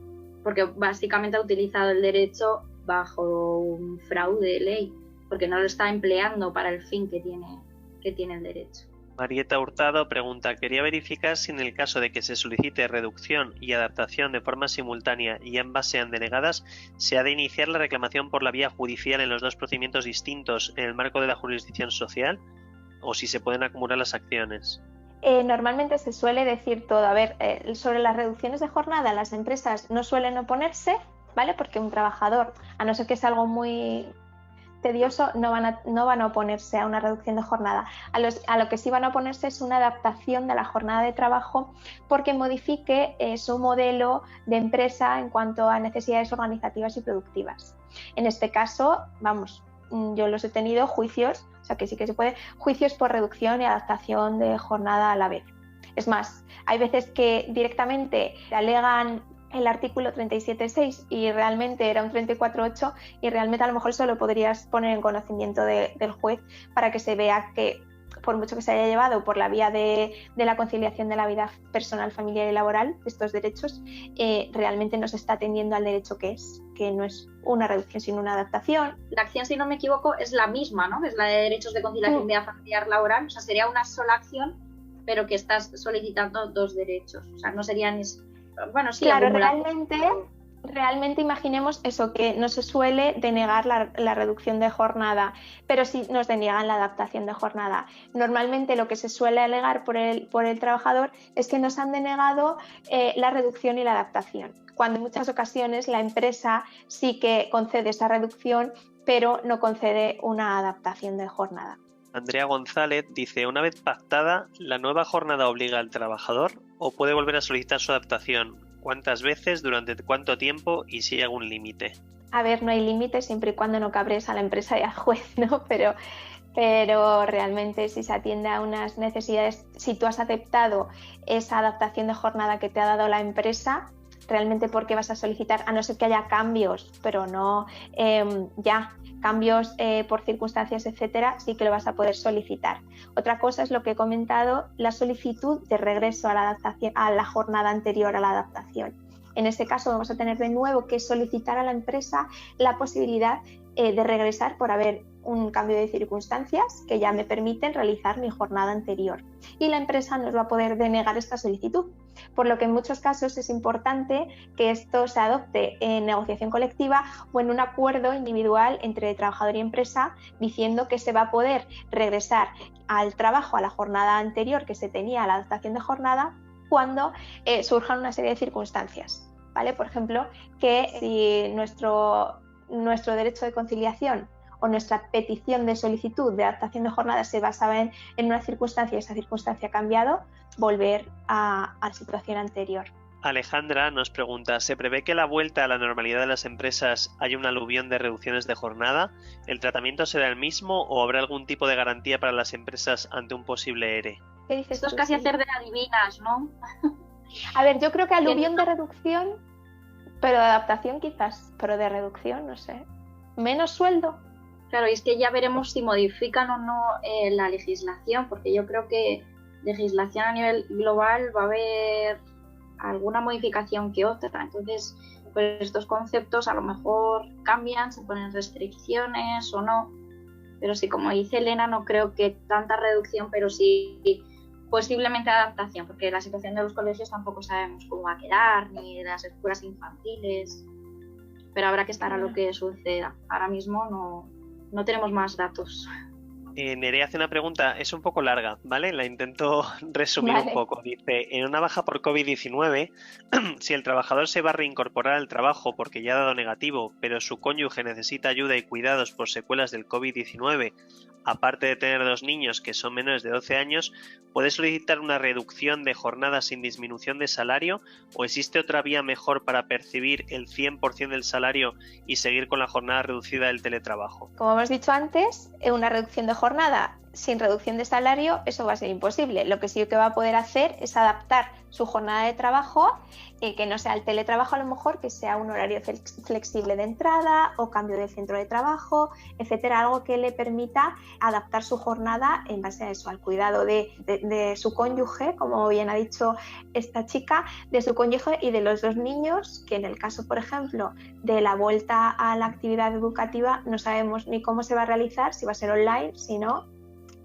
porque básicamente ha utilizado el derecho bajo un fraude de ley, porque no lo está empleando para el fin que tiene el derecho. Marieta Hurtado pregunta, quería verificar si en el caso de que se solicite reducción y adaptación de forma simultánea y ambas sean denegadas, se ha de iniciar la reclamación por la vía judicial en los dos procedimientos distintos en el marco de la jurisdicción social o si se pueden acumular las acciones. Normalmente se suele decir todo. A ver, sobre las reducciones de jornada, las empresas no suelen oponerse, ¿vale? Porque un trabajador, a no ser que sea algo muy tedioso, no van a oponerse a una reducción de jornada. A lo que sí van a oponerse es una adaptación de la jornada de trabajo porque modifique su modelo de empresa en cuanto a necesidades organizativas y productivas. En este caso, vamos, yo los he tenido juicios, o sea que sí que se puede, juicios por reducción y adaptación de jornada a la vez. Es más, hay veces que directamente alegan el artículo 37.6 y realmente era un 34.8 y realmente a lo mejor solo podrías poner en conocimiento del juez para que se vea que por mucho que se haya llevado por la vía de la conciliación de la vida personal, familiar y laboral, de estos derechos, realmente no se está atendiendo al derecho que no es una reducción sino una adaptación. La acción, si no me equivoco, es la misma, ¿no? Es la de derechos de conciliación vida familiar laboral, o sea, sería una sola acción, pero que estás solicitando dos derechos, o sea, no serían... Bueno, sí, claro, realmente imaginemos eso, que no se suele denegar la reducción de jornada, pero sí nos deniegan la adaptación de jornada. Normalmente lo que se suele alegar por el trabajador es que nos han denegado la reducción y la adaptación, cuando en muchas ocasiones la empresa sí que concede esa reducción, pero no concede una adaptación de jornada. Andrea González dice, una vez pactada, ¿la nueva jornada obliga al trabajador o puede volver a solicitar su adaptación? ¿Cuántas veces? ¿Durante cuánto tiempo? ¿Y si hay algún límite? A ver, no hay límite siempre y cuando no cabres a la empresa y al juez, ¿no? Pero realmente si se atiende a unas necesidades, si tú has aceptado esa adaptación de jornada que te ha dado la empresa, realmente ¿por qué vas a solicitar? A no ser que haya cambios, pero no cambios por circunstancias, etcétera, sí que lo vas a poder solicitar. Otra cosa es lo que he comentado, la solicitud de regreso a la adaptación, a la jornada anterior a la adaptación. En este caso vamos a tener de nuevo que solicitar a la empresa la posibilidad de regresar por haber un cambio de circunstancias que ya me permiten realizar mi jornada anterior. Y la empresa nos va a poder denegar esta solicitud, por lo que en muchos casos es importante que esto se adopte en negociación colectiva o en un acuerdo individual entre trabajador y empresa, diciendo que se va a poder regresar al trabajo a la jornada anterior que se tenía a la adaptación de jornada cuando surjan una serie de circunstancias, ¿vale? Por ejemplo, que si nuestro derecho de conciliación o nuestra petición de solicitud de adaptación de jornada se basaba en una circunstancia y esa circunstancia ha cambiado, volver a la situación anterior. Alejandra nos pregunta, ¿se prevé que a la vuelta a la normalidad de las empresas haya un aluvión de reducciones de jornada? ¿El tratamiento será el mismo o habrá algún tipo de garantía para las empresas ante un posible ERE? ¿Qué dices Esto es tú, casi Silvia? hacer de adivinas, ¿no? A ver, yo creo que aluvión de reducción, pero de adaptación quizás, pero de reducción, no sé. ¿Menos sueldo? Claro, y es que ya veremos si modifican o no la legislación, porque yo creo que legislación a nivel global va a haber alguna modificación que otra. Entonces, pues estos conceptos a lo mejor cambian, se ponen restricciones o no. Pero sí, como dice Elena, no creo que tanta reducción, pero sí posiblemente adaptación, porque la situación de los colegios tampoco sabemos cómo va a quedar, ni de las escuelas infantiles. Pero habrá que estar a lo que suceda. Ahora mismo no tenemos más datos. Nerea hace una pregunta, es un poco larga, ¿vale? La intento resumir un poco. Dice, en una baja por COVID-19, si el trabajador se va a reincorporar al trabajo porque ya ha dado negativo, pero su cónyuge necesita ayuda y cuidados por secuelas del COVID-19, aparte de tener 2 niños que son menores de 12 años, ¿puede solicitar una reducción de jornada sin disminución de salario o existe otra vía mejor para percibir el 100% del salario y seguir con la jornada reducida del teletrabajo? Como hemos dicho antes, una reducción de jornada sin reducción de salario, eso va a ser imposible. Lo que sí que va a poder hacer es adaptar su jornada de trabajo, que no sea el teletrabajo a lo mejor, que sea un horario flexible de entrada o cambio de centro de trabajo, etcétera, algo que le permita adaptar su jornada en base a eso, al cuidado de su cónyuge, como bien ha dicho esta chica, de su cónyuge y de los 2 niños, que en el caso, por ejemplo, de la vuelta a la actividad educativa no sabemos ni cómo se va a realizar, si va a ser online, si no.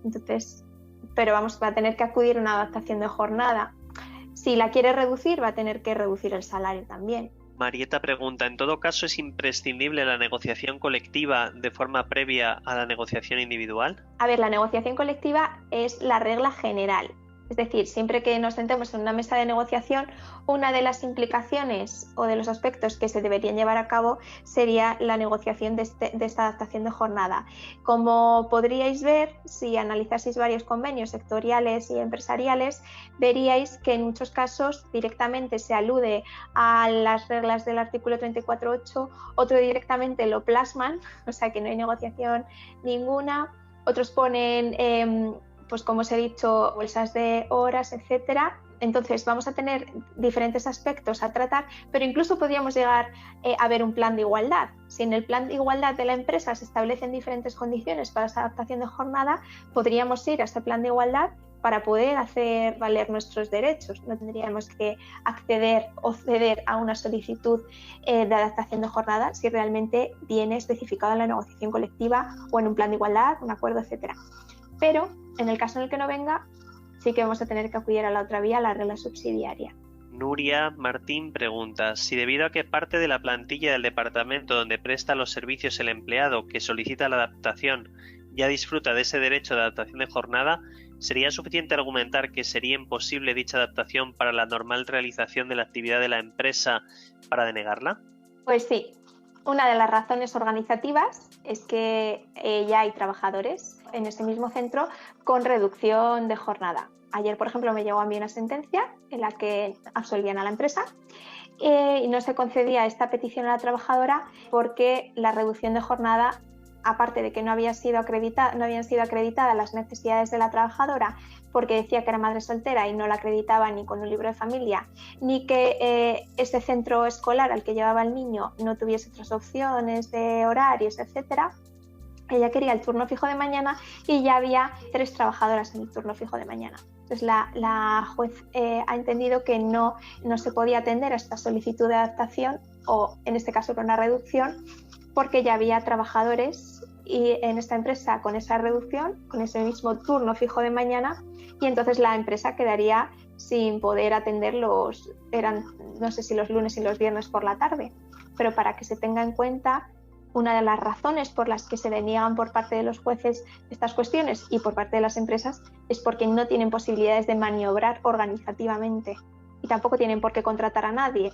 Entonces, pero va a tener que acudir a una adaptación de jornada. Si la quiere reducir, va a tener que reducir el salario también. Marieta pregunta, ¿en todo caso es imprescindible la negociación colectiva de forma previa a la negociación individual? A ver, la negociación colectiva es la regla general. Es decir, siempre que nos sentemos en una mesa de negociación, una de las implicaciones o de los aspectos que se deberían llevar a cabo sería la negociación de esta adaptación de jornada. Como podríais ver, si analizaseis varios convenios sectoriales y empresariales, veríais que en muchos casos directamente se alude a las reglas del artículo 34.8, otro directamente lo plasman, o sea que no hay negociación ninguna, otros ponen pues como os he dicho, bolsas de horas, etcétera. Entonces vamos a tener diferentes aspectos a tratar, pero incluso podríamos llegar a ver un plan de igualdad. Si en el plan de igualdad de la empresa se establecen diferentes condiciones para esa adaptación de jornada, podríamos ir a ese plan de igualdad para poder hacer valer nuestros derechos. No tendríamos que acceder o ceder a una solicitud de adaptación de jornada si realmente viene especificado en la negociación colectiva o en un plan de igualdad, un acuerdo, etcétera. Pero en el caso en el que no venga, sí que vamos a tener que acudir a la otra vía, la regla subsidiaria. Nuria Martín pregunta, si debido a que parte de la plantilla del departamento donde presta los servicios el empleado que solicita la adaptación ya disfruta de ese derecho de adaptación de jornada, ¿sería suficiente argumentar que sería imposible dicha adaptación para la normal realización de la actividad de la empresa para denegarla? Pues sí. Una de las razones organizativas es que ya hay trabajadores en ese mismo centro con reducción de jornada. Ayer, por ejemplo, me llegó a mí una sentencia en la que absolvían a la empresa y no se concedía esta petición a la trabajadora porque la reducción de jornada, aparte de que no habían sido acreditadas las necesidades de la trabajadora, porque decía que era madre soltera y no la acreditaba ni con un libro de familia, ni que ese centro escolar al que llevaba el niño no tuviese otras opciones de horarios, etcétera. Ella quería el turno fijo de mañana y ya había 3 trabajadoras en el turno fijo de mañana. Entonces la juez ha entendido que no se podía atender a esta solicitud de adaptación o en este caso con una reducción porque ya había trabajadores y en esta empresa con esa reducción, con ese mismo turno fijo de mañana, y entonces la empresa quedaría sin poder atender no sé si los lunes y los viernes por la tarde, pero para que se tenga en cuenta, una de las razones por las que se deniegan por parte de los jueces estas cuestiones y por parte de las empresas es porque no tienen posibilidades de maniobrar organizativamente y tampoco tienen por qué contratar a nadie.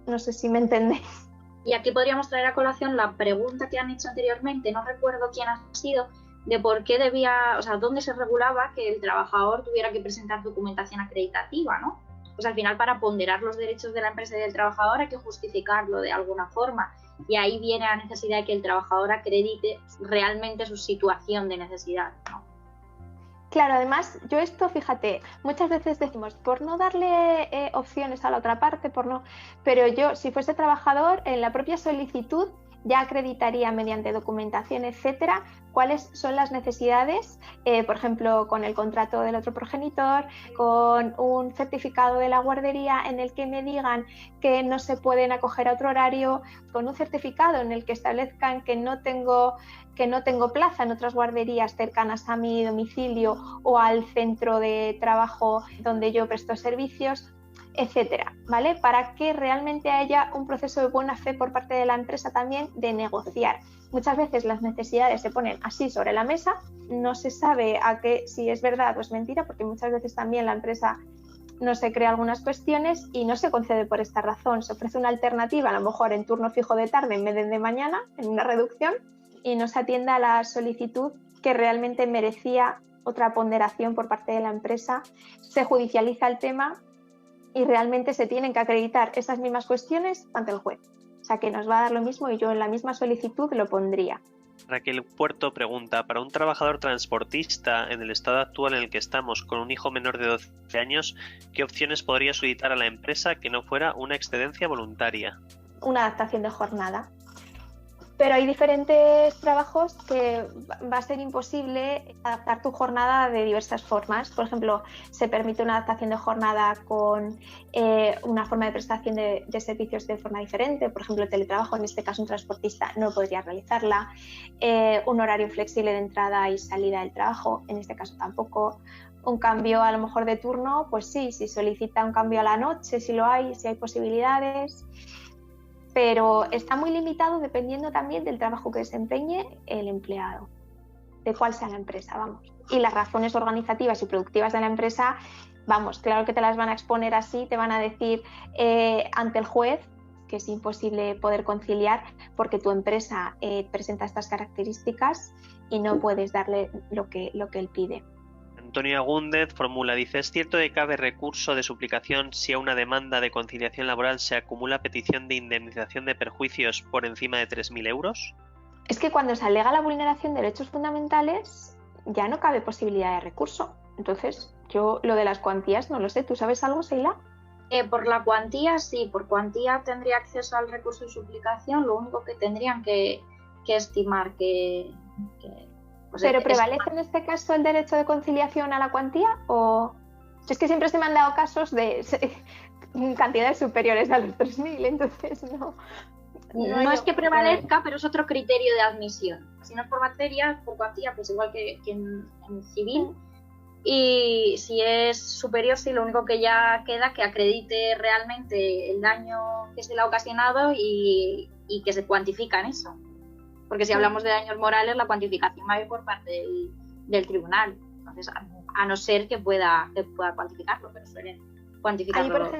No sé si me entendéis. Y aquí podríamos traer a colación la pregunta que han hecho anteriormente, no recuerdo quién ha sido, de por qué dónde se regulaba que el trabajador tuviera que presentar documentación acreditativa, ¿no? pues al final para ponderar los derechos de la empresa y del trabajador hay que justificarlo de alguna forma. Y ahí viene la necesidad de que el trabajador acredite realmente su situación de necesidad, ¿no? Claro, además, yo esto, fíjate, muchas veces decimos, por no darle opciones a la otra parte, pero yo, si fuese trabajador, en la propia solicitud ya acreditaría mediante documentación, etcétera, cuáles son las necesidades, por ejemplo, con el contrato del otro progenitor, con un certificado de la guardería en el que me digan que no se pueden acoger a otro horario, con un certificado en el que establezcan que no tengo plaza en otras guarderías cercanas a mi domicilio o al centro de trabajo donde yo presto servicios, etcétera, ¿vale? Para que realmente haya un proceso de buena fe por parte de la empresa también de negociar. Muchas veces las necesidades se ponen así sobre la mesa, no se sabe si es verdad o es mentira, porque muchas veces también la empresa no se crea algunas cuestiones y no se concede por esta razón. Se ofrece una alternativa, a lo mejor en turno fijo de tarde en vez de mañana, en una reducción, y no se atiende a la solicitud que realmente merecía otra ponderación por parte de la empresa. Se judicializa el tema y realmente se tienen que acreditar esas mismas cuestiones ante el juez. O sea que nos va a dar lo mismo y yo en la misma solicitud lo pondría. Raquel Puerto pregunta, para un trabajador transportista en el estado actual en el que estamos, con un hijo menor de 12 años, ¿qué opciones podría solicitar a la empresa que no fuera una excedencia voluntaria? Una adaptación de jornada. Pero hay diferentes trabajos que va a ser imposible adaptar tu jornada de diversas formas. Por ejemplo, se permite una adaptación de jornada con una forma de prestación de servicios de forma diferente. Por ejemplo, el teletrabajo, en este caso un transportista no podría realizarla. Un horario flexible de entrada y salida del trabajo, en este caso tampoco. Un cambio a lo mejor de turno, pues sí, si solicita un cambio a la noche, si lo hay, si hay posibilidades. Pero está muy limitado dependiendo también del trabajo que desempeñe el empleado, de cuál sea la empresa, vamos. Y las razones organizativas y productivas de la empresa, vamos, claro que te las van a exponer así, te van a decir ante el juez que es imposible poder conciliar porque tu empresa presenta estas características y no puedes darle lo que él pide. Antonio Agúndez formula, dice, ¿es cierto que cabe recurso de suplicación si a una demanda de conciliación laboral se acumula petición de indemnización de perjuicios por encima de 3.000 euros? Es que cuando se alega la vulneración de derechos fundamentales ya no cabe posibilidad de recurso. Entonces, yo lo de las cuantías no lo sé. ¿Tú sabes algo, Seila? Por la cuantía, sí. Por cuantía tendría acceso al recurso de suplicación. Lo único que tendrían que estimar que ¿Pero prevalece en este caso el derecho de conciliación a la cuantía? ¿O es que siempre se me han dado casos de cantidades superiores a los 3.000, entonces no? No es que prevalezca, pero es otro criterio de admisión. Si no es por materia, por cuantía, pues igual que en civil. Y si es superior, sí, lo único que ya queda que acredite realmente el daño que se le ha ocasionado y que se cuantifica en eso. Porque si hablamos de daños morales, la cuantificación va a ir por parte del tribunal. Entonces, a no ser que pueda cuantificarlo, pero suelen cuantificarlo.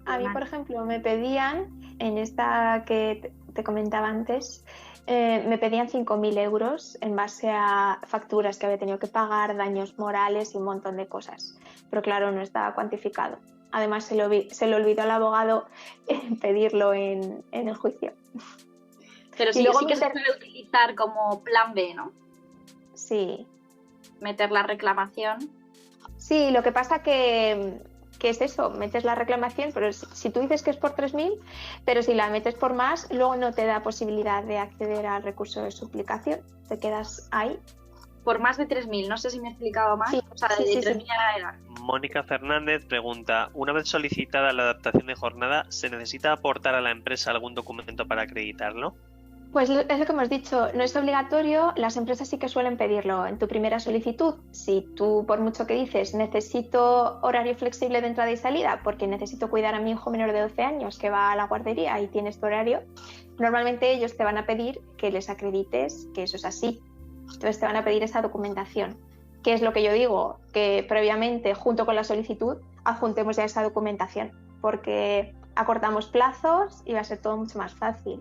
A mí, por ejemplo, me pedían, en esta que te comentaba antes, me pedían 5.000 euros en base a facturas que había tenido que pagar, daños morales y un montón de cosas. Pero claro, no estaba cuantificado. Además, se le olvidó al abogado pedirlo en el juicio. Pero sí que se suele utilizar como plan B, ¿no? Sí. Meter la reclamación. Sí, lo que pasa que es eso, metes la reclamación, pero si tú dices que es por 3.000, pero si la metes por más, luego no te da posibilidad de acceder al recurso de suplicación, te quedas ahí. Por más de 3.000, no sé si me he explicado más. Sí, o sea, de 3.000 era. Mónica Fernández pregunta, una vez solicitada la adaptación de jornada, ¿se necesita aportar a la empresa algún documento para acreditarlo? Pues es lo que hemos dicho, no es obligatorio, las empresas sí que suelen pedirlo en tu primera solicitud. Si tú, por mucho que dices, necesito horario flexible de entrada y salida porque necesito cuidar a mi hijo menor de 12 años que va a la guardería y tiene este horario, normalmente ellos te van a pedir que les acredites que eso es así. Entonces te van a pedir esa documentación. ¿Qué es lo que yo digo? Que previamente, junto con la solicitud, adjuntemos ya esa documentación porque acortamos plazos y va a ser todo mucho más fácil.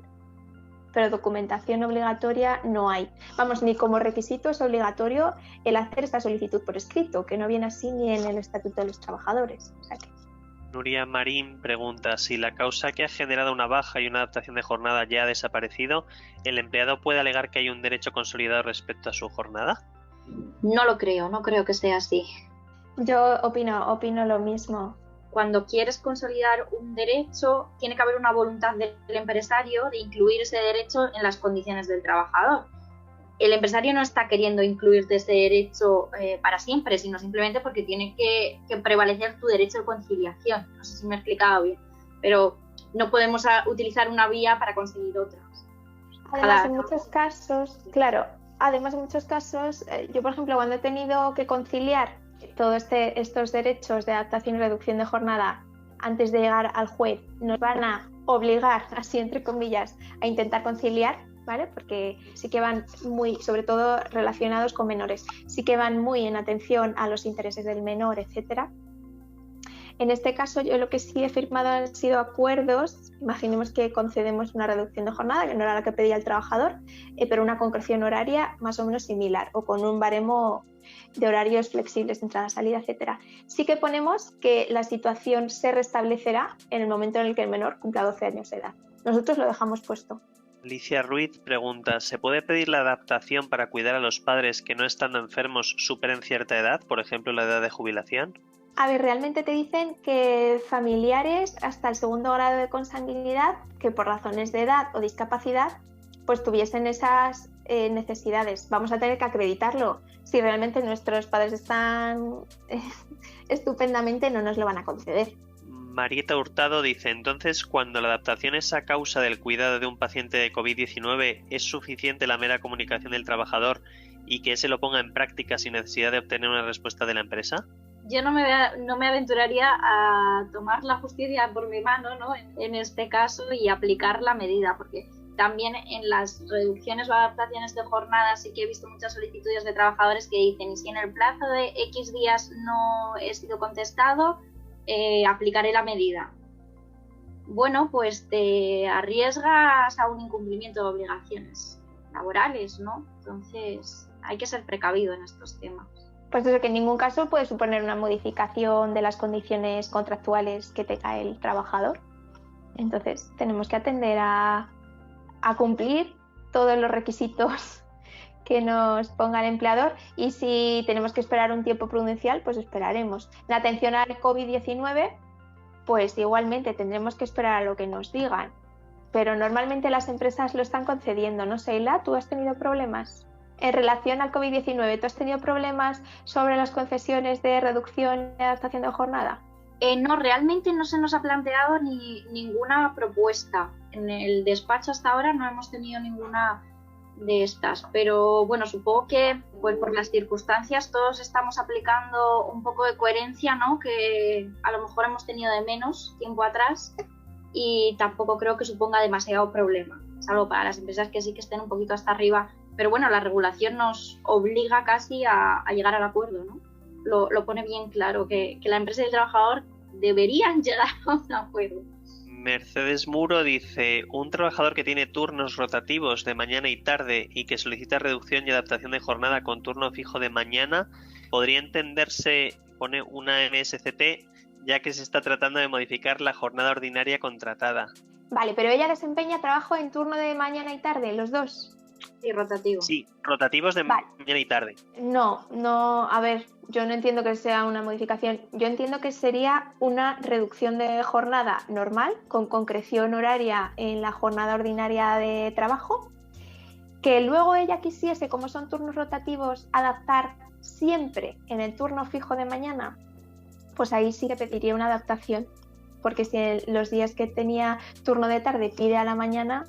Pero documentación obligatoria no hay. Vamos, ni como requisito es obligatorio el hacer esta solicitud por escrito, que no viene así ni en el Estatuto de los Trabajadores. O sea que... Nuria Marín pregunta: si la causa que ha generado una baja y una adaptación de jornada ya ha desaparecido, ¿el empleado puede alegar que hay un derecho consolidado respecto a su jornada? No lo creo, no creo que sea así. Yo opino lo mismo. Cuando quieres consolidar un derecho, tiene que haber una voluntad del empresario de incluir ese derecho en las condiciones del trabajador. El empresario no está queriendo incluirte ese derecho para siempre, sino simplemente porque tiene que prevalecer tu derecho de conciliación. No sé si me he explicado bien, pero no podemos utilizar una vía para conseguir otras. Además, en muchos casos, yo por ejemplo, cuando he tenido que conciliar todos estos derechos de adaptación y reducción de jornada antes de llegar al juez, nos van a obligar, así entre comillas, a intentar conciliar, ¿vale? Porque sí que van muy, sobre todo relacionados con menores, sí que van muy en atención a los intereses del menor, etcétera. En este caso, yo lo que sí he firmado han sido acuerdos. Imaginemos que concedemos una reducción de jornada, que no era la que pedía el trabajador, pero una concreción horaria más o menos similar o con un baremo de horarios flexibles, entrada, salida, etcétera. Sí que ponemos que la situación se restablecerá en el momento en el que el menor cumpla 12 años de edad. Nosotros lo dejamos puesto. Alicia Ruiz pregunta: ¿se puede pedir la adaptación para cuidar a los padres que no estando enfermos superen cierta edad, por ejemplo la edad de jubilación? A ver, realmente te dicen que familiares hasta el segundo grado de consanguinidad que por razones de edad o discapacidad pues tuviesen esas necesidades. Vamos a tener que acreditarlo. Si realmente nuestros padres están estupendamente, no nos lo van a conceder. Marieta Hurtado dice: entonces, cuando la adaptación es a causa del cuidado de un paciente de COVID-19, ¿es suficiente la mera comunicación del trabajador y que ese lo ponga en práctica sin necesidad de obtener una respuesta de la empresa? Yo no me aventuraría a tomar la justicia por mi mano, ¿no? En este caso, y aplicar la medida, porque también en las reducciones o adaptaciones de jornada sí que he visto muchas solicitudes de trabajadores que dicen: y si en el plazo de X días no he sido contestado, aplicaré la medida. Bueno, pues te arriesgas a un incumplimiento de obligaciones laborales, ¿no? Entonces hay que ser precavido en estos temas. Pues eso, que en ningún caso puede suponer una modificación de las condiciones contractuales que tenga el trabajador. Entonces tenemos que atender a cumplir todos los requisitos que nos ponga el empleador, y si tenemos que esperar un tiempo prudencial, pues esperaremos. En atención al COVID-19, pues igualmente tendremos que esperar a lo que nos digan, pero normalmente las empresas lo están concediendo, ¿no, Seila? ¿Tú has tenido problemas en relación al COVID-19? ¿Tú has tenido problemas sobre las concesiones de reducción y adaptación de jornada? No, realmente no se nos ha planteado ninguna propuesta. En el despacho hasta ahora no hemos tenido ninguna de estas, pero bueno, supongo que pues por las circunstancias todos estamos aplicando un poco de coherencia, ¿no? Que a lo mejor hemos tenido de menos tiempo atrás, y tampoco creo que suponga demasiado problema, salvo para las empresas que sí que estén un poquito hasta arriba, pero bueno, la regulación nos obliga casi a llegar al acuerdo, ¿no? Lo pone bien claro, que la empresa y el trabajador deberían llegar a un acuerdo. Mercedes Muro dice: un trabajador que tiene turnos rotativos de mañana y tarde y que solicita reducción y adaptación de jornada con turno fijo de mañana, podría entenderse, pone una MSCT, ya que se está tratando de modificar la jornada ordinaria contratada. Vale, pero ella desempeña trabajo en turno de mañana y tarde, los dos. Sí, rotativo. Sí, rotativos de mañana y tarde. No, a ver, yo no entiendo que sea una modificación. Yo entiendo que sería una reducción de jornada normal, con concreción horaria en la jornada ordinaria de trabajo, que luego ella quisiese, como son turnos rotativos, adaptar siempre en el turno fijo de mañana, pues ahí sí que pediría una adaptación, porque si los días que tenía turno de tarde pide a la mañana,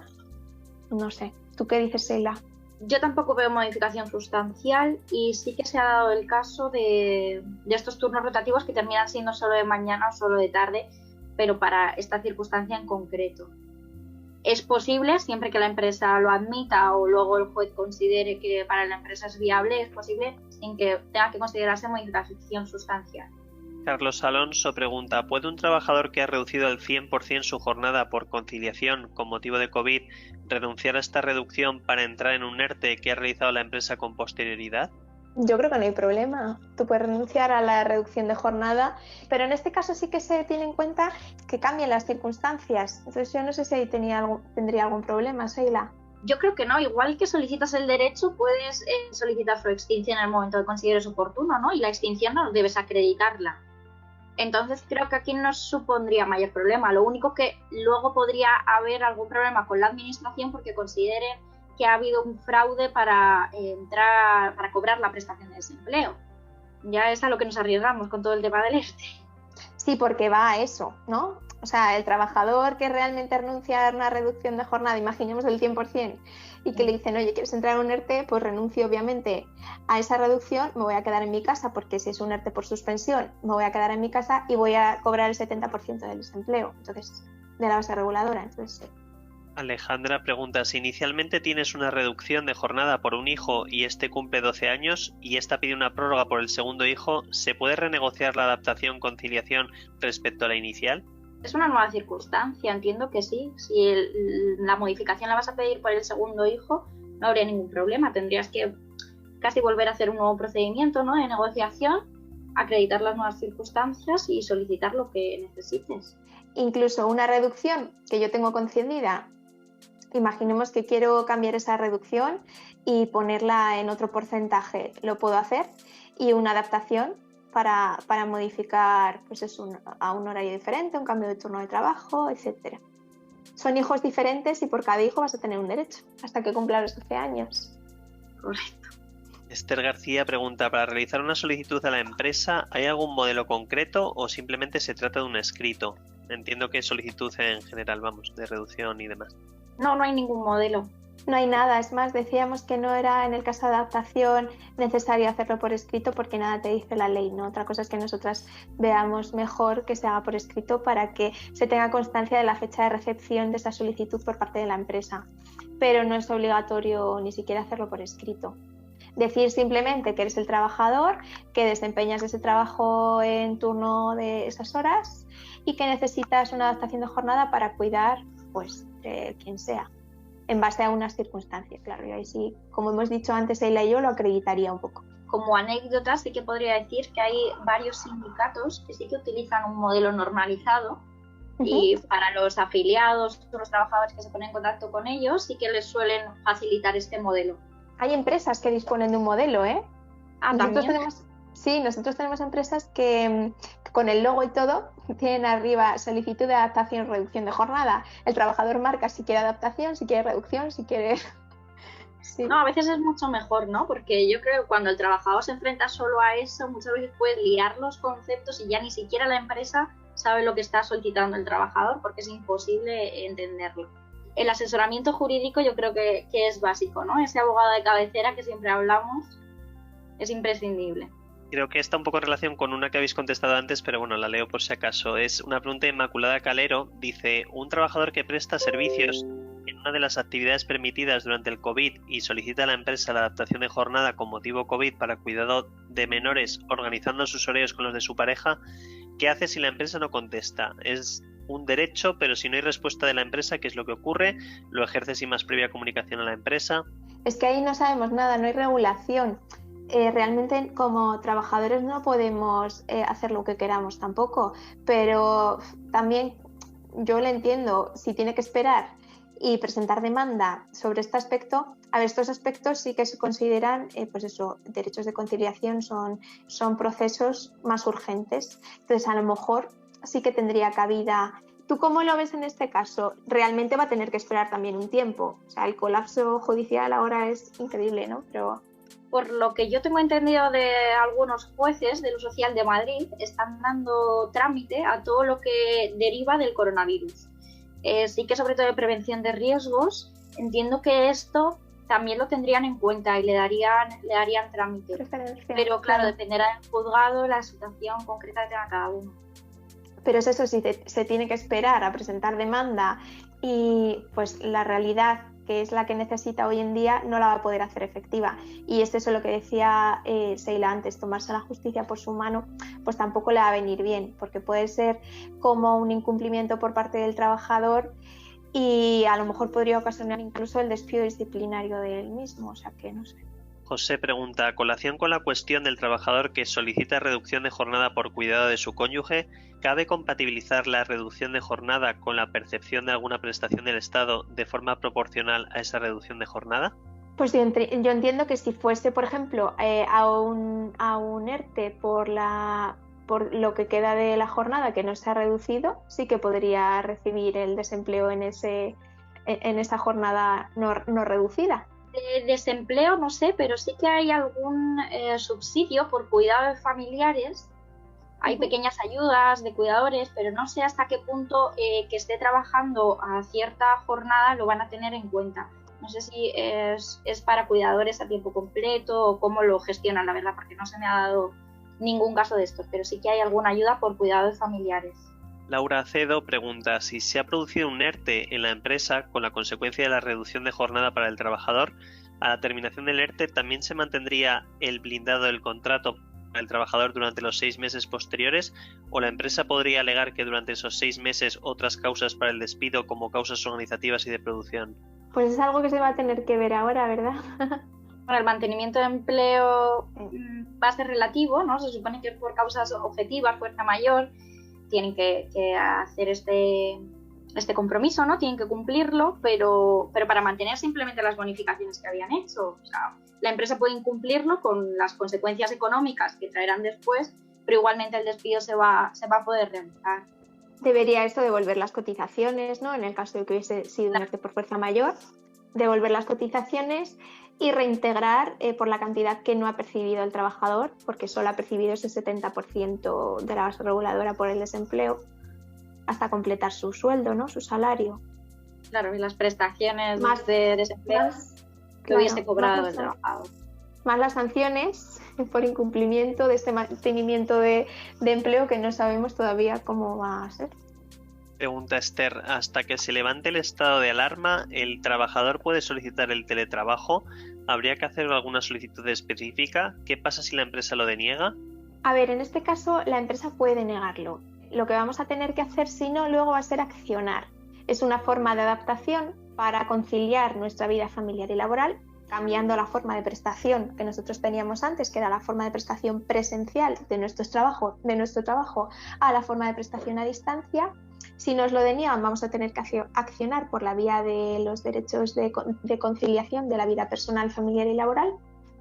no sé. ¿Tú qué dices, Seila? Yo tampoco veo modificación sustancial, y sí que se ha dado el caso de estos turnos rotativos que terminan siendo solo de mañana o solo de tarde, pero para esta circunstancia en concreto. Es posible, siempre que la empresa lo admita o luego el juez considere que para la empresa es viable, es posible sin que tenga que considerarse modificación sustancial. Carlos Alonso pregunta: ¿puede un trabajador que ha reducido al 100% su jornada por conciliación con motivo de COVID renunciar a esta reducción para entrar en un ERTE que ha realizado la empresa con posterioridad? Yo creo que no hay problema. Tú puedes renunciar a la reducción de jornada, pero en este caso sí que se tiene en cuenta que cambian las circunstancias. Entonces yo no sé si ahí tendría algún problema, Sheila. Yo creo que no. Igual que solicitas el derecho, puedes solicitar su extinción en el momento que consideres oportuno, ¿no? Y la extinción no debes acreditarla. Entonces creo que aquí no supondría mayor problema. Lo único que luego podría haber algún problema con la administración porque consideren que ha habido un fraude para cobrar la prestación de desempleo. Ya es a lo que nos arriesgamos con todo el tema del ERTE. Sí, porque va a eso, ¿no? O sea, el trabajador que realmente renuncia a una reducción de jornada, imaginemos del 100%, y que le dicen, oye, ¿quieres entrar a un ERTE? Pues renuncio obviamente a esa reducción, me voy a quedar en mi casa, porque si es un ERTE por suspensión, me voy a quedar en mi casa y voy a cobrar el 70% del desempleo, entonces, de la base reguladora. Entonces, Alejandra pregunta, si inicialmente tienes una reducción de jornada por un hijo y este cumple 12 años y esta pide una prórroga por el segundo hijo, ¿se puede renegociar la adaptación-conciliación respecto a la inicial? Es una nueva circunstancia, entiendo que sí. Si la modificación la vas a pedir por el segundo hijo, no habría ningún problema. Tendrías que casi volver a hacer un nuevo procedimiento, ¿no?, de negociación, acreditar las nuevas circunstancias y solicitar lo que necesites. Incluso una reducción que yo tengo concedida, imaginemos que quiero cambiar esa reducción y ponerla en otro porcentaje, lo puedo hacer, y una adaptación para modificar pues a un horario diferente, un cambio de turno de trabajo, etcétera. Son hijos diferentes y por cada hijo vas a tener un derecho hasta que cumpla los 12 años. Correcto. Esther García pregunta, para realizar una solicitud a la empresa, ¿hay algún modelo concreto o simplemente se trata de un escrito? Entiendo que es solicitud en general, vamos, de reducción y demás. No hay ningún modelo. No hay nada, es más, decíamos que no era en el caso de adaptación necesario hacerlo por escrito porque nada te dice la ley, ¿no? Otra cosa es que nosotras veamos mejor que se haga por escrito para que se tenga constancia de la fecha de recepción de esa solicitud por parte de la empresa, pero no es obligatorio ni siquiera hacerlo por escrito. Decir simplemente que eres el trabajador, que desempeñas ese trabajo en turno de esas horas y que necesitas una adaptación de jornada para cuidar pues de quien sea, en base a unas circunstancias, claro. Y ahí sí, como hemos dicho antes, Sheila y yo lo acreditaría un poco. Como anécdota, sí que podría decir que hay varios sindicatos que sí que utilizan un modelo normalizado y para los afiliados o los trabajadores que se ponen en contacto con ellos sí que les suelen facilitar este modelo. Hay empresas que disponen de un modelo, ¿eh? Nosotros tenemos empresas que con el logo y todo tienen arriba solicitud de adaptación o reducción de jornada. El trabajador marca si quiere adaptación, si quiere reducción, si quiere... Sí. No, a veces es mucho mejor, ¿no? Porque yo creo que cuando el trabajador se enfrenta solo a eso, muchas veces puede liar los conceptos y ya ni siquiera la empresa sabe lo que está solicitando el trabajador porque es imposible entenderlo. El asesoramiento jurídico yo creo que es básico, ¿no? Ese abogado de cabecera que siempre hablamos es imprescindible. Creo que está un poco en relación con una que habéis contestado antes, pero bueno, la leo por si acaso. Es una pregunta de Inmaculada Calero. Dice, un trabajador que presta servicios en una de las actividades permitidas durante el COVID y solicita a la empresa la adaptación de jornada con motivo COVID para cuidado de menores organizando sus horarios con los de su pareja, ¿qué hace si la empresa no contesta? Es un derecho, pero si no hay respuesta de la empresa, ¿qué es lo que ocurre? ¿Lo ejerce sin más previa comunicación a la empresa? Es que ahí no sabemos nada, no hay regulación. Realmente como trabajadores no podemos hacer lo que queramos tampoco, pero también yo le entiendo, si tiene que esperar y presentar demanda sobre este aspecto, a ver, estos aspectos sí que se consideran, pues eso, derechos de conciliación son procesos más urgentes, entonces a lo mejor sí que tendría cabida. ¿Tú cómo lo ves en este caso? Realmente va a tener que esperar también un tiempo, o sea, el colapso judicial ahora es increíble, ¿no? Pero... Por lo que yo tengo entendido de algunos jueces de lo social de Madrid, están dando trámite a todo lo que deriva del coronavirus. Sí que sobre todo de prevención de riesgos, entiendo que esto también lo tendrían en cuenta y le darían trámite. Pero claro, dependerá del juzgado, la situación concreta que tenga cada uno. Pero es eso, si se tiene que esperar a presentar demanda y pues la realidad, que es la que necesita hoy en día, no la va a poder hacer efectiva. Y es eso lo que decía Sheila antes, tomarse la justicia por su mano, pues tampoco le va a venir bien, porque puede ser como un incumplimiento por parte del trabajador y a lo mejor podría ocasionar incluso el despido disciplinario de él mismo, o sea que no sé. José pregunta, a colación con la cuestión del trabajador que solicita reducción de jornada por cuidado de su cónyuge, ¿cabe compatibilizar la reducción de jornada con la percepción de alguna prestación del Estado de forma proporcional a esa reducción de jornada? Pues yo entiendo que si fuese, por ejemplo, a un ERTE por lo que queda de la jornada que no se ha reducido, sí que podría recibir el desempleo en esa jornada no reducida. De desempleo no sé, pero sí que hay algún subsidio por cuidado de familiares. Hay pequeñas ayudas de cuidadores, pero no sé hasta qué punto que esté trabajando a cierta jornada lo van a tener en cuenta. No sé si es para cuidadores a tiempo completo o cómo lo gestionan, la verdad, porque no se me ha dado ningún caso de estos, pero sí que hay alguna ayuda por cuidado de familiares. Laura Acedo pregunta si se ha producido un ERTE en la empresa con la consecuencia de la reducción de jornada para el trabajador. A la terminación del ERTE también se mantendría el blindado del contrato para el trabajador durante los 6 meses posteriores, o la empresa podría alegar que durante esos 6 meses otras causas para el despido como causas organizativas y de producción. Pues es algo que se va a tener que ver ahora, ¿verdad? Bueno, el mantenimiento de empleo va a ser relativo, ¿no? Se supone que por causas objetivas, fuerza mayor, tienen que hacer este compromiso, ¿no? Tienen que cumplirlo, pero para mantener simplemente las bonificaciones que habían hecho. O sea, la empresa puede incumplirlo con las consecuencias económicas que traerán después, pero igualmente el despido se va a poder realizar. Debería esto devolver las cotizaciones, ¿no? En el caso de que hubiese sido un ERTE por fuerza mayor, devolver las cotizaciones y reintegrar por la cantidad que no ha percibido el trabajador, porque solo ha percibido ese 70% de la base reguladora por el desempleo, hasta completar su sueldo, ¿no? Su salario. Claro, y las prestaciones más de desempleo que hubiese cobrado el trabajador. Más las sanciones por incumplimiento de este mantenimiento de empleo que no sabemos todavía cómo va a ser. Pregunta Esther, hasta que se levante el estado de alarma, ¿el trabajador puede solicitar el teletrabajo? ¿Habría que hacer alguna solicitud específica? ¿Qué pasa si la empresa lo deniega? A ver, en este caso la empresa puede negarlo. Lo que vamos a tener que hacer, si no, luego va a ser accionar. Es una forma de adaptación para conciliar nuestra vida familiar y laboral, cambiando la forma de prestación que nosotros teníamos antes, que era la forma de prestación presencial de nuestro trabajo a la forma de prestación a distancia. Si nos lo deniegan, vamos a tener que accionar por la vía de los derechos de conciliación de la vida personal, familiar y laboral,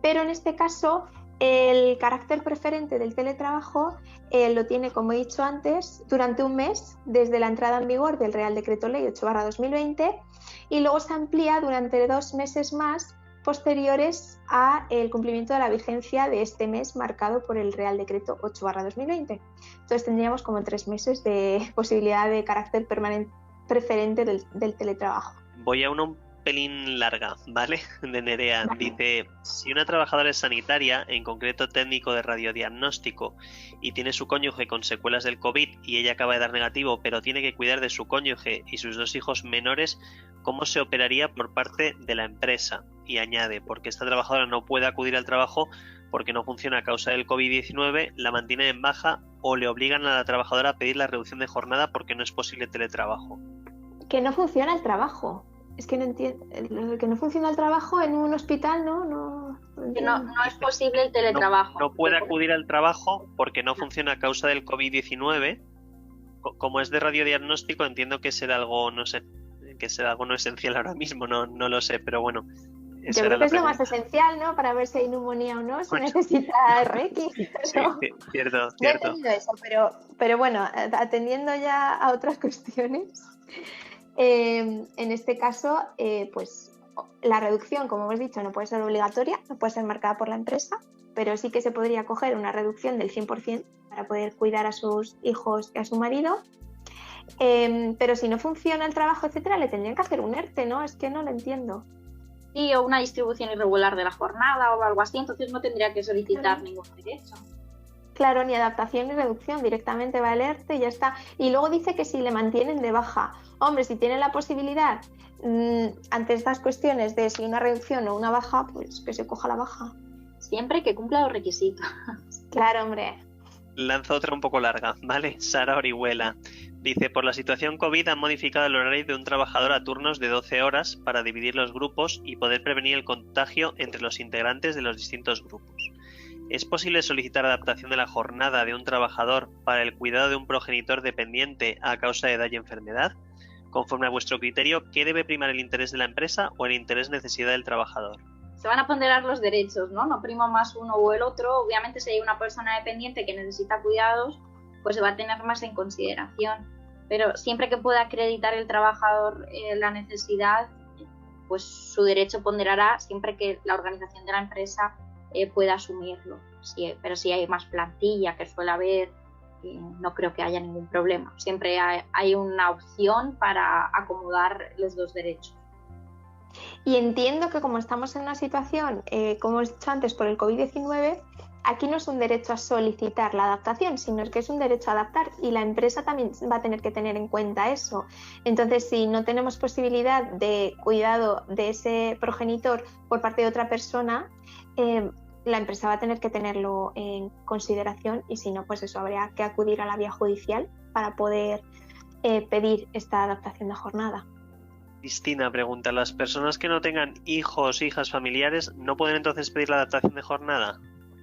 pero en este caso el carácter preferente del teletrabajo lo tiene, como he dicho antes, durante un mes desde la entrada en vigor del Real Decreto Ley 8/2020 y luego se amplía durante 2 meses más posteriores al cumplimiento de la vigencia de este mes marcado por el Real Decreto 8/2020. Entonces tendríamos como 3 meses de posibilidad de carácter preferente del teletrabajo. Voy a un pelín larga, ¿vale? De Nerea. Vale. Dice, si una trabajadora es sanitaria, en concreto técnico de radiodiagnóstico, y tiene su cónyuge con secuelas del COVID y ella acaba de dar negativo, pero tiene que cuidar de su cónyuge y sus 2 hijos menores, ¿cómo se operaría por parte de la empresa? Y añade, porque esta trabajadora no puede acudir al trabajo porque no funciona a causa del COVID-19, la mantienen en baja o le obligan a la trabajadora a pedir la reducción de jornada porque no es posible teletrabajo. Que no funciona el trabajo. Es que no entiendo, que no funciona el trabajo en un hospital, no es posible el teletrabajo. No puede acudir al trabajo porque no funciona a causa del COVID-19. Como es de radiodiagnóstico, entiendo que será algo, no sé, que será algo no esencial ahora mismo, no lo sé, pero bueno. Yo creo que es lo más esencial, ¿no? Para ver si hay neumonía o no, si necesita RX. ¿no? Sí, cierto. No he entendido eso, pero bueno, atendiendo ya a otras cuestiones. En este caso, pues la reducción, como hemos dicho, no puede ser obligatoria, no puede ser marcada por la empresa, pero sí que se podría coger una reducción del 100% para poder cuidar a sus hijos y a su marido. Pero si no funciona el trabajo, etcétera, le tendrían que hacer un ERTE, ¿no? Es que no lo entiendo. Sí, o una distribución irregular de la jornada o algo así, entonces no tendría que solicitar ningún derecho. Claro, ni adaptación ni reducción, directamente va el ERTE y ya está. Y luego dice que si le mantienen de baja. Hombre, si tienen la posibilidad, ante estas cuestiones de si una reducción o una baja, pues que se coja la baja. Siempre que cumpla los requisitos. Claro, hombre. Lanzo otra un poco larga, ¿vale? Sara Orihuela Dice, por la situación COVID han modificado el horario de un trabajador a turnos de 12 horas para dividir los grupos y poder prevenir el contagio entre los integrantes de los distintos grupos. ¿Es posible solicitar adaptación de la jornada de un trabajador para el cuidado de un progenitor dependiente a causa de edad y enfermedad? Conforme a vuestro criterio, ¿qué debe primar, el interés de la empresa o el interés necesidad del trabajador? Se van a ponderar los derechos, ¿no? No prima más uno o el otro. Obviamente, si hay una persona dependiente que necesita cuidados, pues se va a tener más en consideración. Pero siempre que pueda acreditar el trabajador la necesidad, pues su derecho ponderará siempre que la organización de la empresa pueda asumirlo. Pero si hay más plantilla, que suele haber, no creo que haya ningún problema. Siempre hay una opción para acomodar los dos derechos. Y entiendo que como estamos en una situación, como he dicho antes, por el COVID-19, aquí no es un derecho a solicitar la adaptación, sino que es un derecho a adaptar y la empresa también va a tener que tener en cuenta eso. Entonces, si no tenemos posibilidad de cuidado de ese progenitor por parte de otra persona, la empresa va a tener que tenerlo en consideración y si no, pues eso, habría que acudir a la vía judicial para poder pedir esta adaptación de jornada. Cristina pregunta, ¿las personas que no tengan hijos, hijas, familiares, no pueden entonces pedir la adaptación de jornada?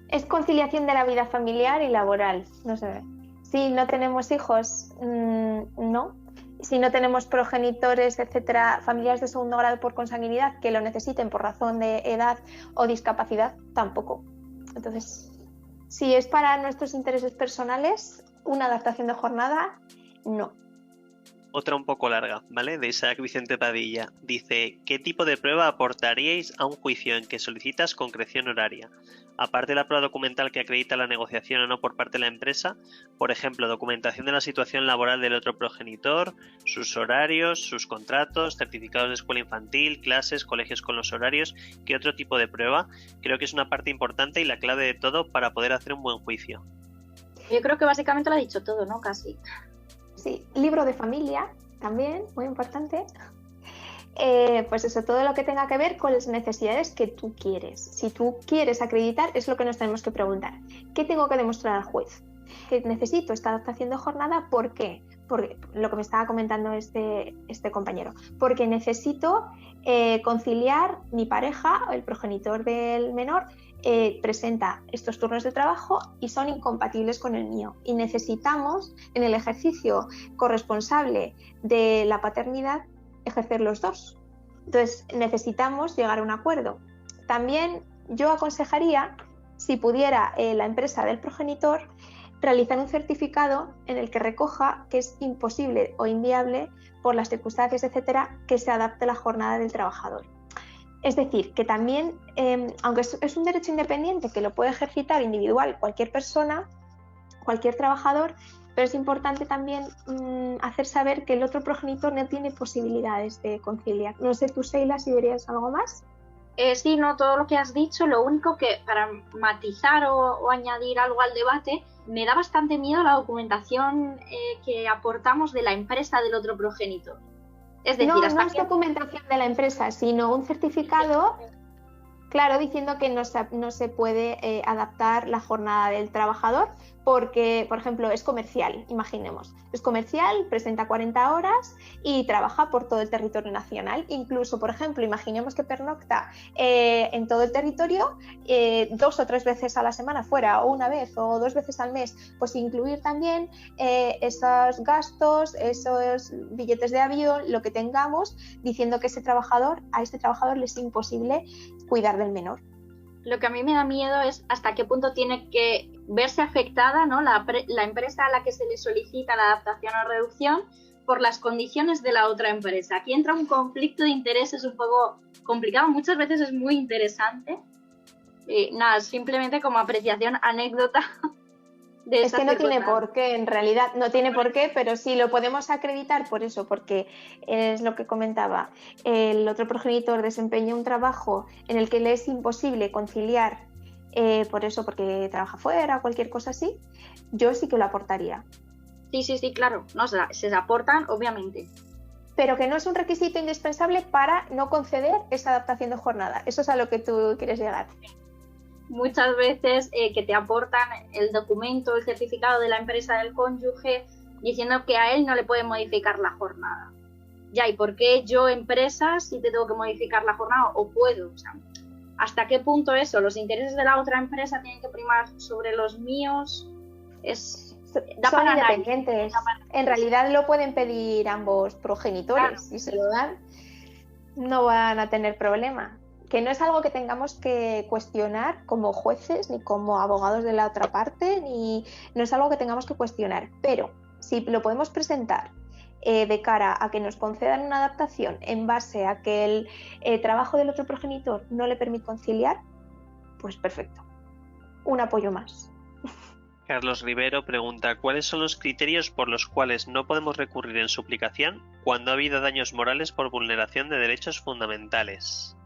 Es conciliación de la vida familiar y laboral, no sé. Si no tenemos hijos, no. Si no tenemos progenitores, etcétera, familiares de segundo grado por consanguinidad que lo necesiten por razón de edad o discapacidad, tampoco. Entonces, si es para nuestros intereses personales, una adaptación de jornada, no. Otra un poco larga, ¿vale? De Isaac Vicente Padilla. Dice, ¿qué tipo de prueba aportaríais a un juicio en que solicitas concreción horaria? Aparte de la prueba documental que acredita la negociación o no por parte de la empresa, por ejemplo, documentación de la situación laboral del otro progenitor, sus horarios, sus contratos, certificados de escuela infantil, clases, colegios con los horarios, ¿qué otro tipo de prueba? Creo que es una parte importante y la clave de todo para poder hacer un buen juicio. Yo creo que básicamente lo ha dicho todo, ¿no? Casi. Sí, libro de familia también, muy importante. Pues eso, todo lo que tenga que ver con las necesidades que tú quieres. Si tú quieres acreditar, es lo que nos tenemos que preguntar. ¿Qué tengo que demostrar al juez? Que necesito esta adaptación de jornada, ¿por qué? Porque lo que me estaba comentando este compañero. Porque necesito conciliar mi pareja, el progenitor del menor, presenta estos turnos de trabajo y son incompatibles con el mío. Y necesitamos, en el ejercicio corresponsable de la paternidad, ejercer los dos. Entonces necesitamos llegar a un acuerdo. También yo aconsejaría, si pudiera la empresa del progenitor, realizar un certificado en el que recoja que es imposible o inviable por las circunstancias, etcétera, que se adapte la jornada del trabajador. Es decir, que también, aunque es un derecho independiente que lo puede ejercitar individual cualquier persona, cualquier trabajador, pero es importante también hacer saber que el otro progenitor no tiene posibilidades de conciliar. No sé tú, Sheila, si dirías algo más. Sí, no, todo lo que has dicho. Lo único que, para matizar o añadir algo al debate, me da bastante miedo la documentación que aportamos de la empresa del otro progenitor. Es decir, no es documentación de la empresa, sino un certificado, claro, diciendo que no se puede adaptar la jornada del trabajador porque, por ejemplo, es comercial, imaginemos. Es comercial, presenta 40 horas y trabaja por todo el territorio nacional. Incluso, por ejemplo, imaginemos que pernocta en todo el territorio 2 o 3 veces a la semana fuera, o una vez o 2 veces al mes, pues incluir también esos gastos, esos billetes de avión, lo que tengamos, diciendo que a este trabajador le es imposible cuidar del menor. Lo que a mí me da miedo es hasta qué punto tiene que verse afectada, ¿no? la empresa a la que se le solicita la adaptación o reducción por las condiciones de la otra empresa. Aquí entra un conflicto de intereses un poco complicado, muchas veces es muy interesante. Nada, simplemente como apreciación, anécdota. Es que no tiene por qué, en realidad no tiene por qué, pero sí lo podemos acreditar por eso, porque es lo que comentaba, el otro progenitor desempeña un trabajo en el que le es imposible conciliar, por eso, porque trabaja fuera o cualquier cosa así, yo sí que lo aportaría. Sí, claro, no, se aportan, obviamente. Pero que no es un requisito indispensable para no conceder esa adaptación de jornada, eso es a lo que tú quieres llegar. Muchas veces que te aportan el documento, el certificado de la empresa del cónyuge diciendo que a él no le puede modificar la jornada. Ya, ¿y por qué yo, empresa, sí te tengo que modificar la jornada o puedo? O sea, ¿hasta qué punto eso? ¿Los intereses de la otra empresa tienen que primar sobre los míos? Son independientes. En realidad lo pueden pedir ambos progenitores. Claro. Si se lo dan, no van a tener problema. Que no es algo que tengamos que cuestionar como jueces ni como abogados de la otra parte, ni no es algo que tengamos que cuestionar. Pero si lo podemos presentar de cara a que nos concedan una adaptación en base a que el trabajo del otro progenitor no le permite conciliar, pues perfecto. Un apoyo más. Carlos Rivero pregunta: ¿cuáles son los criterios por los cuales no podemos recurrir en suplicación cuando ha habido daños morales por vulneración de derechos fundamentales?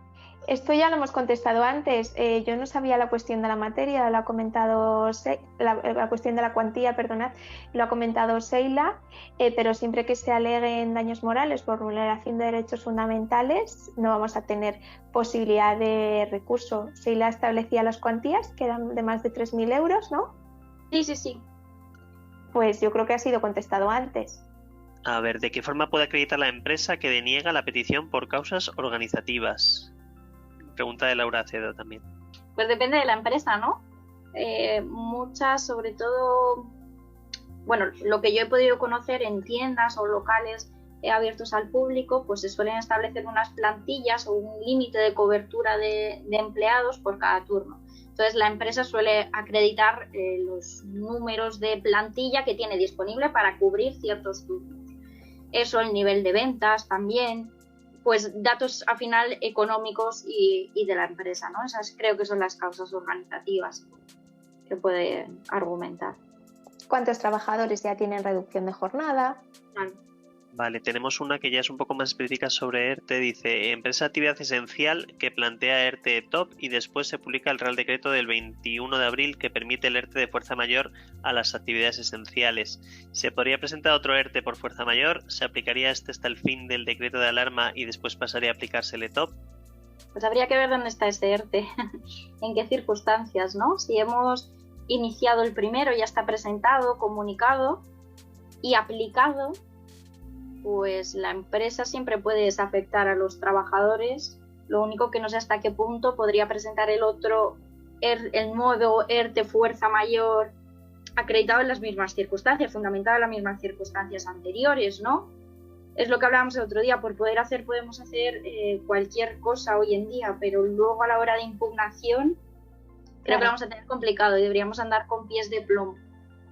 Esto ya lo hemos contestado antes. Yo no sabía la cuestión de la materia, lo ha comentado la cuestión de la cuantía, perdonad, lo ha comentado Seila, pero siempre que se aleguen daños morales por vulneración de derechos fundamentales, no vamos a tener posibilidad de recurso. Seila establecía las cuantías, que eran de más de 3.000 euros, ¿no? Sí. Pues yo creo que ha sido contestado antes. A ver, ¿de qué forma puede acreditar la empresa que deniega la petición por causas organizativas? Pregunta de Laura Acedo también. Pues depende de la empresa, ¿no? Muchas, sobre todo, bueno, lo que yo he podido conocer en tiendas o locales abiertos al público, pues se suelen establecer unas plantillas o un límite de cobertura de empleados por cada turno. Entonces la empresa suele acreditar los números de plantilla que tiene disponible para cubrir ciertos turnos. Eso, el nivel de ventas también, pues datos al final económicos y de la empresa, ¿no? Esas creo que son las causas organizativas que puede argumentar. ¿Cuántos trabajadores ya tienen reducción de jornada? Vale, tenemos una que ya es un poco más específica sobre ERTE. Dice: empresa de actividad esencial que plantea ERTE top y después se publica el Real Decreto del 21 de abril que permite el ERTE de fuerza mayor a las actividades esenciales. ¿Se podría presentar otro ERTE por fuerza mayor? ¿Se aplicaría este hasta el fin del decreto de alarma y después pasaría a aplicársele top? Pues habría que ver dónde está ese ERTE, en qué circunstancias, ¿no? Si hemos iniciado el primero, ya está presentado, comunicado y aplicado, pues la empresa siempre puede desafectar a los trabajadores. Lo único que no sé hasta qué punto podría presentar el nuevo ERTE fuerza mayor acreditado en las mismas circunstancias, fundamentado en las mismas circunstancias anteriores, ¿no? Es lo que hablábamos el otro día, por poder hacer podemos hacer cualquier cosa hoy en día, pero luego a la hora de impugnación creo que lo vamos a tener complicado y deberíamos andar con pies de plomo.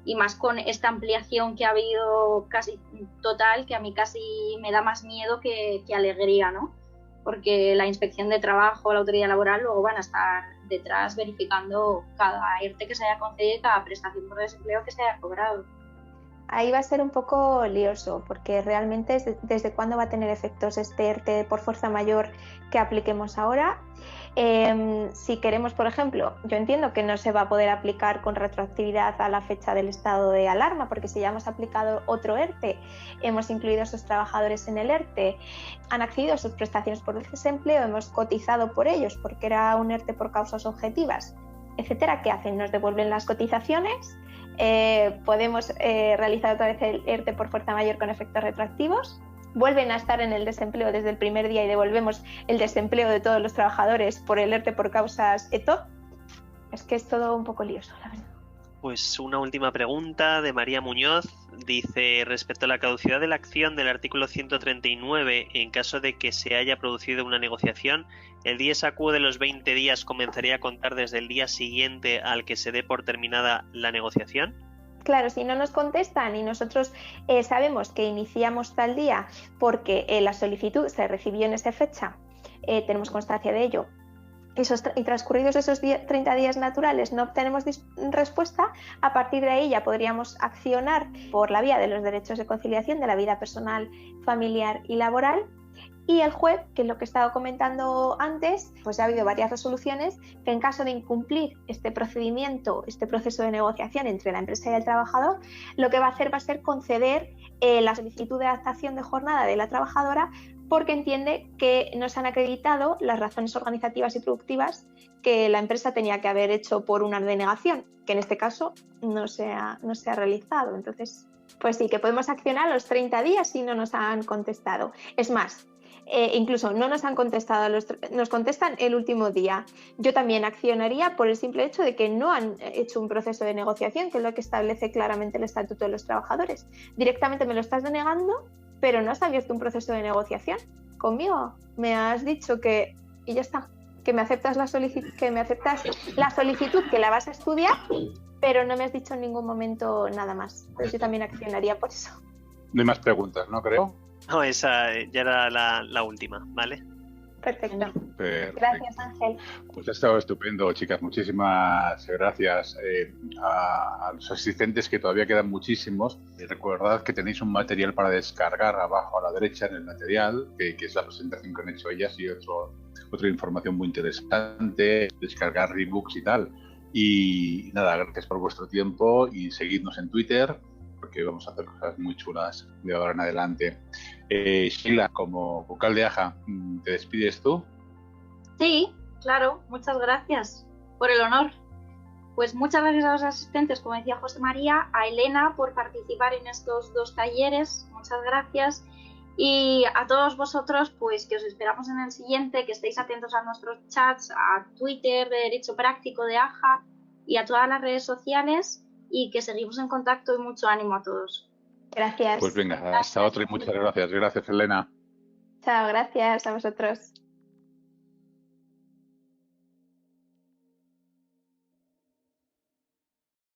Y más con esta ampliación que ha habido casi total, que a mí casi me da más miedo que alegría, ¿no? Porque la Inspección de Trabajo, la Autoridad Laboral, luego van a estar detrás verificando cada ERTE que se haya concedido y cada prestación por desempleo que se haya cobrado. Ahí va a ser un poco lioso, porque realmente desde cuándo va a tener efectos este ERTE por fuerza mayor que apliquemos ahora. Si queremos, por ejemplo, yo entiendo que no se va a poder aplicar con retroactividad a la fecha del estado de alarma, porque si ya hemos aplicado otro ERTE, hemos incluido a esos trabajadores en el ERTE, han accedido a sus prestaciones por desempleo, hemos cotizado por ellos porque era un ERTE por causas objetivas, etcétera, ¿qué hacen? Nos devuelven las cotizaciones, podemos realizar otra vez el ERTE por fuerza mayor con efectos retroactivos, vuelven a estar en el desempleo desde el primer día y devolvemos el desempleo de todos los trabajadores por el ERTE por causas ETOP. Es que es todo un poco lioso, la verdad. Pues una última pregunta de María Muñoz. Dice: respecto a la caducidad de la acción del artículo 139, en caso de que se haya producido una negociación, ¿el DSAQ de los 20 días comenzaría a contar desde el día siguiente al que se dé por terminada la negociación? Claro, si no nos contestan y nosotros sabemos que iniciamos tal día porque la solicitud se recibió en esa fecha, tenemos constancia de ello, y transcurridos esos 30 días naturales no obtenemos respuesta, a partir de ahí ya podríamos accionar por la vía de los derechos de conciliación de la vida personal, familiar y laboral. Y el juez, que es lo que he estado comentando antes, pues ha habido varias resoluciones que en caso de incumplir este procedimiento, este proceso de negociación entre la empresa y el trabajador, lo que va a hacer va a ser conceder la solicitud de adaptación de jornada de la trabajadora porque entiende que no se han acreditado las razones organizativas y productivas que la empresa tenía que haber hecho por una denegación, que en este caso no se ha realizado. Entonces, Pues sí, que podemos accionar a los 30 días si no nos han contestado. Es más, incluso no nos han contestado, nos contestan el último día. Yo también accionaría por el simple hecho de que no han hecho un proceso de negociación, que es lo que establece claramente el Estatuto de los Trabajadores. Directamente me lo estás denegando, pero no has abierto un proceso de negociación conmigo. Me has dicho que, y ya está, que me aceptas la solicitud, que la vas a estudiar, pero no me has dicho en ningún momento nada más. Pues yo también accionaría por eso. No hay más preguntas, ¿no? Creo. No, esa ya era la última, ¿vale? Perfecto. Perfecto. Gracias, Ángel. Pues ha estado estupendo, chicas. Muchísimas gracias a los asistentes, que todavía quedan muchísimos. Y recordad que tenéis un material para descargar abajo a la derecha en el material, que es la presentación que han hecho ellas y otra información muy interesante, descargar ebooks y tal. Y nada, gracias por vuestro tiempo y seguidnos en Twitter, porque vamos a hacer cosas muy chulas de ahora en adelante. Sheila, como vocal de AJA, ¿te despides tú? Sí, claro, muchas gracias por el honor. Pues muchas gracias a los asistentes, como decía José María, a Elena por participar en estos 2 talleres, muchas gracias. Y a todos vosotros, pues que os esperamos en el siguiente, que estéis atentos a nuestros chats, a Twitter de Derecho Práctico de AJA y a todas las redes sociales, y que seguimos en contacto y mucho ánimo a todos. Gracias. Pues venga, hasta otra y muchas gracias. Gracias, Elena. Chao, gracias a vosotros.